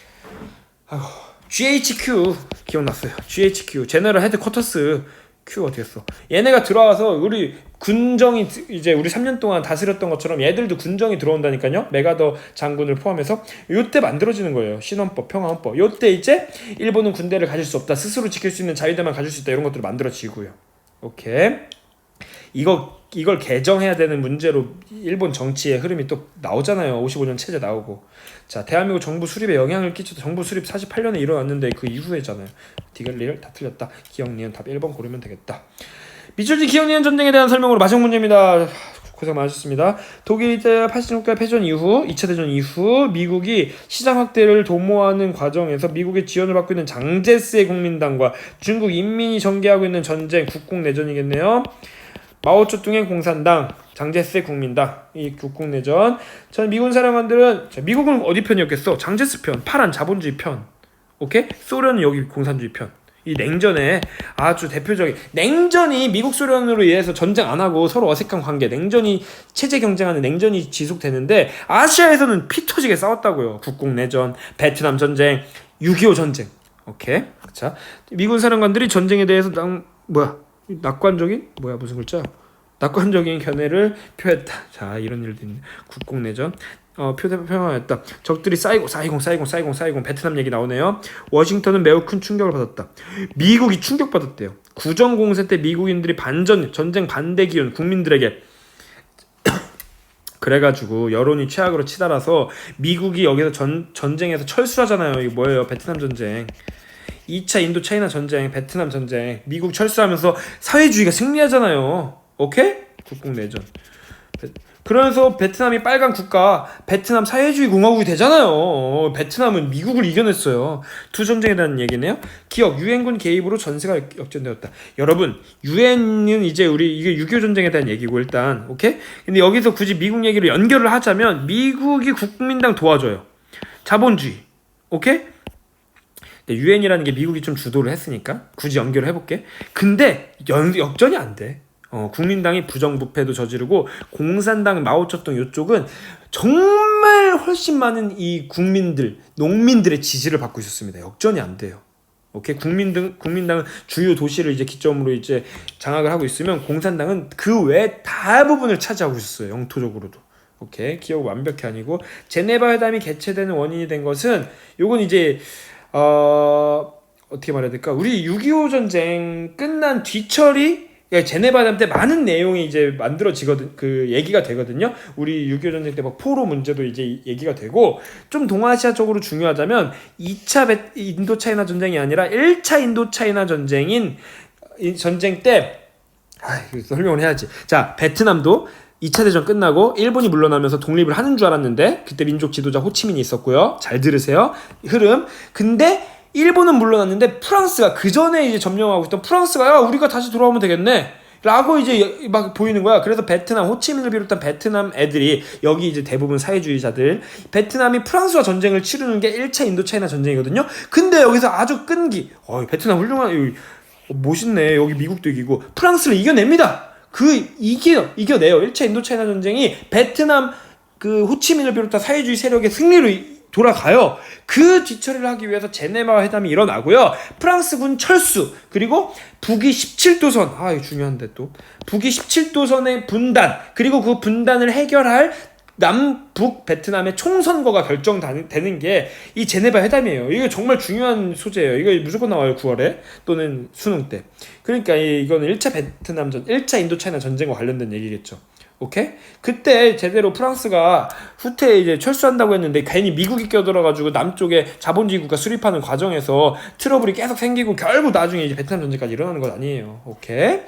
Speaker 1: GHQ 기억났어요. GHQ 제너럴 헤드쿼터스 Q 어떻게 했어? 얘네가 들어와서 우리 군정이 이제 우리 3년 동안 다스렸던 것처럼 얘들도 군정이 들어온다니까요. 메가더 장군을 포함해서 요때 만들어지는 거예요. 신헌법, 평화헌법. 요때 이제 일본은 군대를 가질 수 없다. 스스로 지킬 수 있는 자유대만 가질 수 있다. 이런 것들이 만들어지고요. 오케이. 이걸 개정해야 되는 문제로 일본 정치의 흐름이 또 나오잖아요. 55년 체제 나오고. 자, 대한민국 정부 수립에 영향을 끼쳐도 정부 수립 48년에 일어났는데 그 이후에잖아요. 디글리를 다 틀렸다. 기억 니은 답 1번 고르면 되겠다. 미쳐진 기억 니은 전쟁에 대한 설명으로 마지막 문제입니다. 고생 많으셨습니다. 독일이 86년 패전 이후 2차 대전 이후 미국이 시장 확대를 도모하는 과정에서 미국의 지원을 받고 있는 장제스의 국민당과 중국 인민이 전개하고 있는 전쟁 국공내전이겠네요. 마오쩌둥의 공산당, 장제스의 국민당, 이 국공내전. 전 미군 사령관들은 미국은 어디 편이었겠어? 장제스 편, 파란 자본주의 편. 오케이? 소련은 여기 공산주의 편. 이 냉전에 아주 대표적인 냉전이 미국 소련으로 인해서 전쟁 안 하고 서로 어색한 관계, 냉전이 체제 경쟁하는 냉전이 지속되는데 아시아에서는 피 터지게 싸웠다고요. 국공내전, 베트남 전쟁, 6.25 전쟁. 오케이? 자, 미군 사령관들이 전쟁에 대해서 낙관적인 무슨 글자? 낙관적인 견해를 표했다. 자, 이런 일도 있네. 국공내전 표명하였다. 적들이 사이공 베트남 얘기 나오네요. 워싱턴은 매우 큰 충격을 받았다. 미국이 충격받았대요. 구정공세 때 미국인들이 전쟁 반대 기운 국민들에게 그래가지고 여론이 최악으로 치달아서 미국이 여기서 전쟁에서 철수하잖아요. 이거 뭐예요? 베트남 전쟁. 2차 인도 차이나 전쟁, 베트남 전쟁, 미국 철수하면서 사회주의가 승리하잖아요. 오케이? 국공내전. 그러면서 베트남이 빨간 국가, 베트남 사회주의 공화국이 되잖아요. 베트남은 미국을 이겨냈어요. 두 전쟁에 대한 얘기네요. 기억, 유엔군 개입으로 전세가 역전되었다. 여러분, 유엔은 이제 이게 6.25 전쟁에 대한 얘기고 일단, 오케이? 근데 여기서 굳이 미국 얘기를 연결을 하자면 미국이 국민당 도와줘요. 자본주의. 오케이? 유엔이라는 게 미국이 좀 주도를 했으니까 굳이 연결을 해볼게. 근데 역전이 안 돼. 국민당이 부정부패도 저지르고 공산당 마오쩌둥 이쪽은 정말 훨씬 많은 이 농민들의 지지를 받고 있었습니다. 역전이 안 돼요. 오케이? 국민당은 주요 도시를 이제 기점으로 이제 장악을 하고 있으면 공산당은 그 외 대부분을 차지하고 있었어요. 영토적으로도. 오케이? 기억 완벽히 아니고 제네바 회담이 개최되는 원인이 된 것은 요건 이제 어떻게 말해야 될까? 우리 6.25 전쟁 끝난 뒤처리 제네바 회담 때 많은 내용이 이제 만들어지거든, 그 얘기가 되거든요. 우리 6.25 전쟁 때 막 포로 문제도 이제 얘기가 되고, 좀 동아시아 쪽으로 중요하자면 2차 인도 차이나 전쟁이 아니라 1차 인도 차이나 전쟁인 이 전쟁 때 설명을 해야지. 자, 베트남도 2차 대전 끝나고 일본이 물러나면서 독립을 하는 줄 알았는데 그때 민족 지도자 호치민이 있었고요. 잘 들으세요. 흐름. 근데 일본은 물러났는데 프랑스가 그 전에 이제 점령하고 있던 프랑스가 야 우리가 다시 돌아오면 되겠네 라고 이제 막 보이는 거야. 그래서 베트남 호치민을 비롯한 베트남 애들이 여기 이제 대부분 사회주의자들 베트남이 프랑스와 전쟁을 치르는 게 1차 인도차이나 전쟁이거든요. 근데 여기서 아주 끈기 베트남 훌륭한 멋있네. 여기 미국도 이기고 프랑스를 이겨냅니다. 이겨내요. 1차 인도차이나 전쟁이 베트남 그 호치민을 비롯한 사회주의 세력의 승리로 돌아가요. 그 뒤처리를 하기 위해서 제네바 회담이 일어나고요. 프랑스군 철수 그리고 북위 17도선 이거 중요한데 또 북위 17도선의 분단 그리고 그 분단을 해결할 남북 베트남의 총선거가 결정되는 게 이 제네바 회담이에요. 이거 정말 중요한 소재예요. 이거 무조건 나와요. 9월에 또는 수능 때. 그러니까 이거는 1차 인도차이나 전쟁과 관련된 얘기겠죠. 오케이? 그때 제대로 프랑스가 후퇴에 이제 철수한다고 했는데 괜히 미국이 껴들어가지고 남쪽에 자본주의 국가 수립하는 과정에서 트러블이 계속 생기고 결국 나중에 이제 베트남 전쟁까지 일어나는 건 아니에요. 오케이?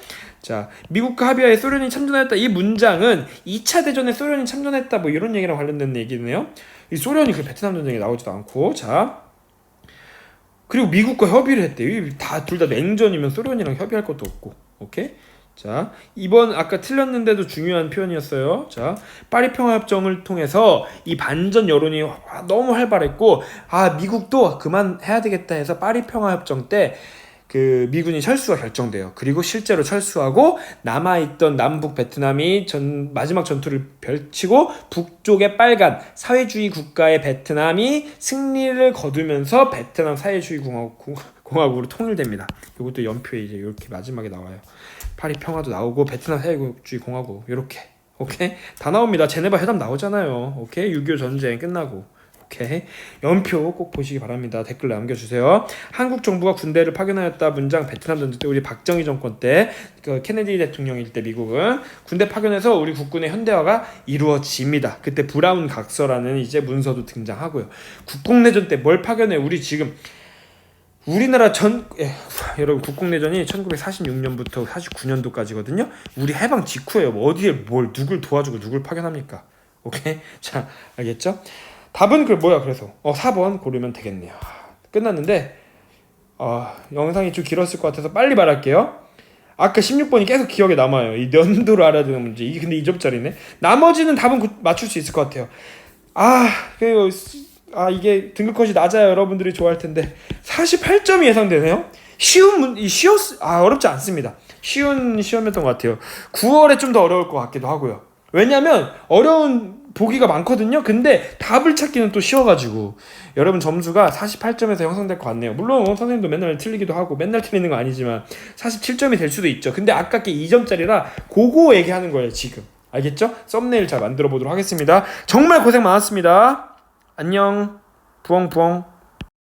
Speaker 1: 자, 미국과 합의하에 소련이 참전했다. 이 문장은 2차 대전에 소련이 참전했다. 뭐 이런 얘기랑 관련된 얘기네요. 이 소련이 그 베트남 전쟁에 나오지도 않고, 자. 그리고 미국과 협의를 했대요. 둘 다 냉전이면 소련이랑 협의할 것도 없고, 오케이? 자, 이번 아까 틀렸는데도 중요한 표현이었어요. 자, 파리 평화협정을 통해서 이 반전 여론이 너무 활발했고, 미국도 그만해야 되겠다 해서 파리 평화협정 때 그 미군이 철수가 결정돼요. 그리고 실제로 철수하고 남아있던 남북 베트남이 마지막 전투를 펼치고 북쪽의 빨간 사회주의 국가의 베트남이 승리를 거두면서 베트남 사회주의 공화국으로 통일됩니다. 이것도 연표에 이제 이렇게 마지막에 나와요. 파리 평화도 나오고 베트남 사회주의 공화국 이렇게 오케이 다 나옵니다. 제네바 회담 나오잖아요. 오케이 6.25 전쟁 끝나고 오케이 연표 꼭 보시기 바랍니다. 댓글 남겨주세요. 한국 정부가 군대를 파견하였다 문장 베트남 전쟁 때 우리 박정희 정권 때 그 케네디 대통령일 때 미국은 군대 파견해서 우리 국군의 현대화가 이루어집니다. 그때 브라운 각서라는 이제 문서도 등장하고요. 국공내전 때 뭘 파견해? 우리나라 여러분 국공내전이 1946년부터 49년도까지거든요. 우리 해방 직후예요. 어디에 누굴 도와주고 누굴 파견합니까? 오케이? 자, 알겠죠? 답은 그래서 4번 고르면 되겠네요. 끝났는데 영상이 좀 길었을 것 같아서 빨리 말할게요. 아까 16번이 계속 기억에 남아요. 이 연도를 알아야 되는 문제. 근데 2점짜리네. 나머지는 답은 맞출 수 있을 것 같아요. 이게 등급컷이 낮아야 여러분들이 좋아할 텐데 48점이 예상되네요. 어렵지 않습니다. 쉬운 시험이었던 것 같아요. 9월에 좀 더 어려울 것 같기도 하고요. 왜냐면 어려운 보기가 많거든요. 근데 답을 찾기는 또 쉬워가지고 여러분 점수가 48점에서 형성될 것 같네요. 물론 선생님도 맨날 틀리기도 하고 맨날 틀리는 건 아니지만 47점이 될 수도 있죠. 근데 아깝게 2점짜리라 그거 얘기하는 거예요 지금. 알겠죠? 썸네일 잘 만들어 보도록 하겠습니다. 정말 고생 많았습니다. 안녕 부엉부엉.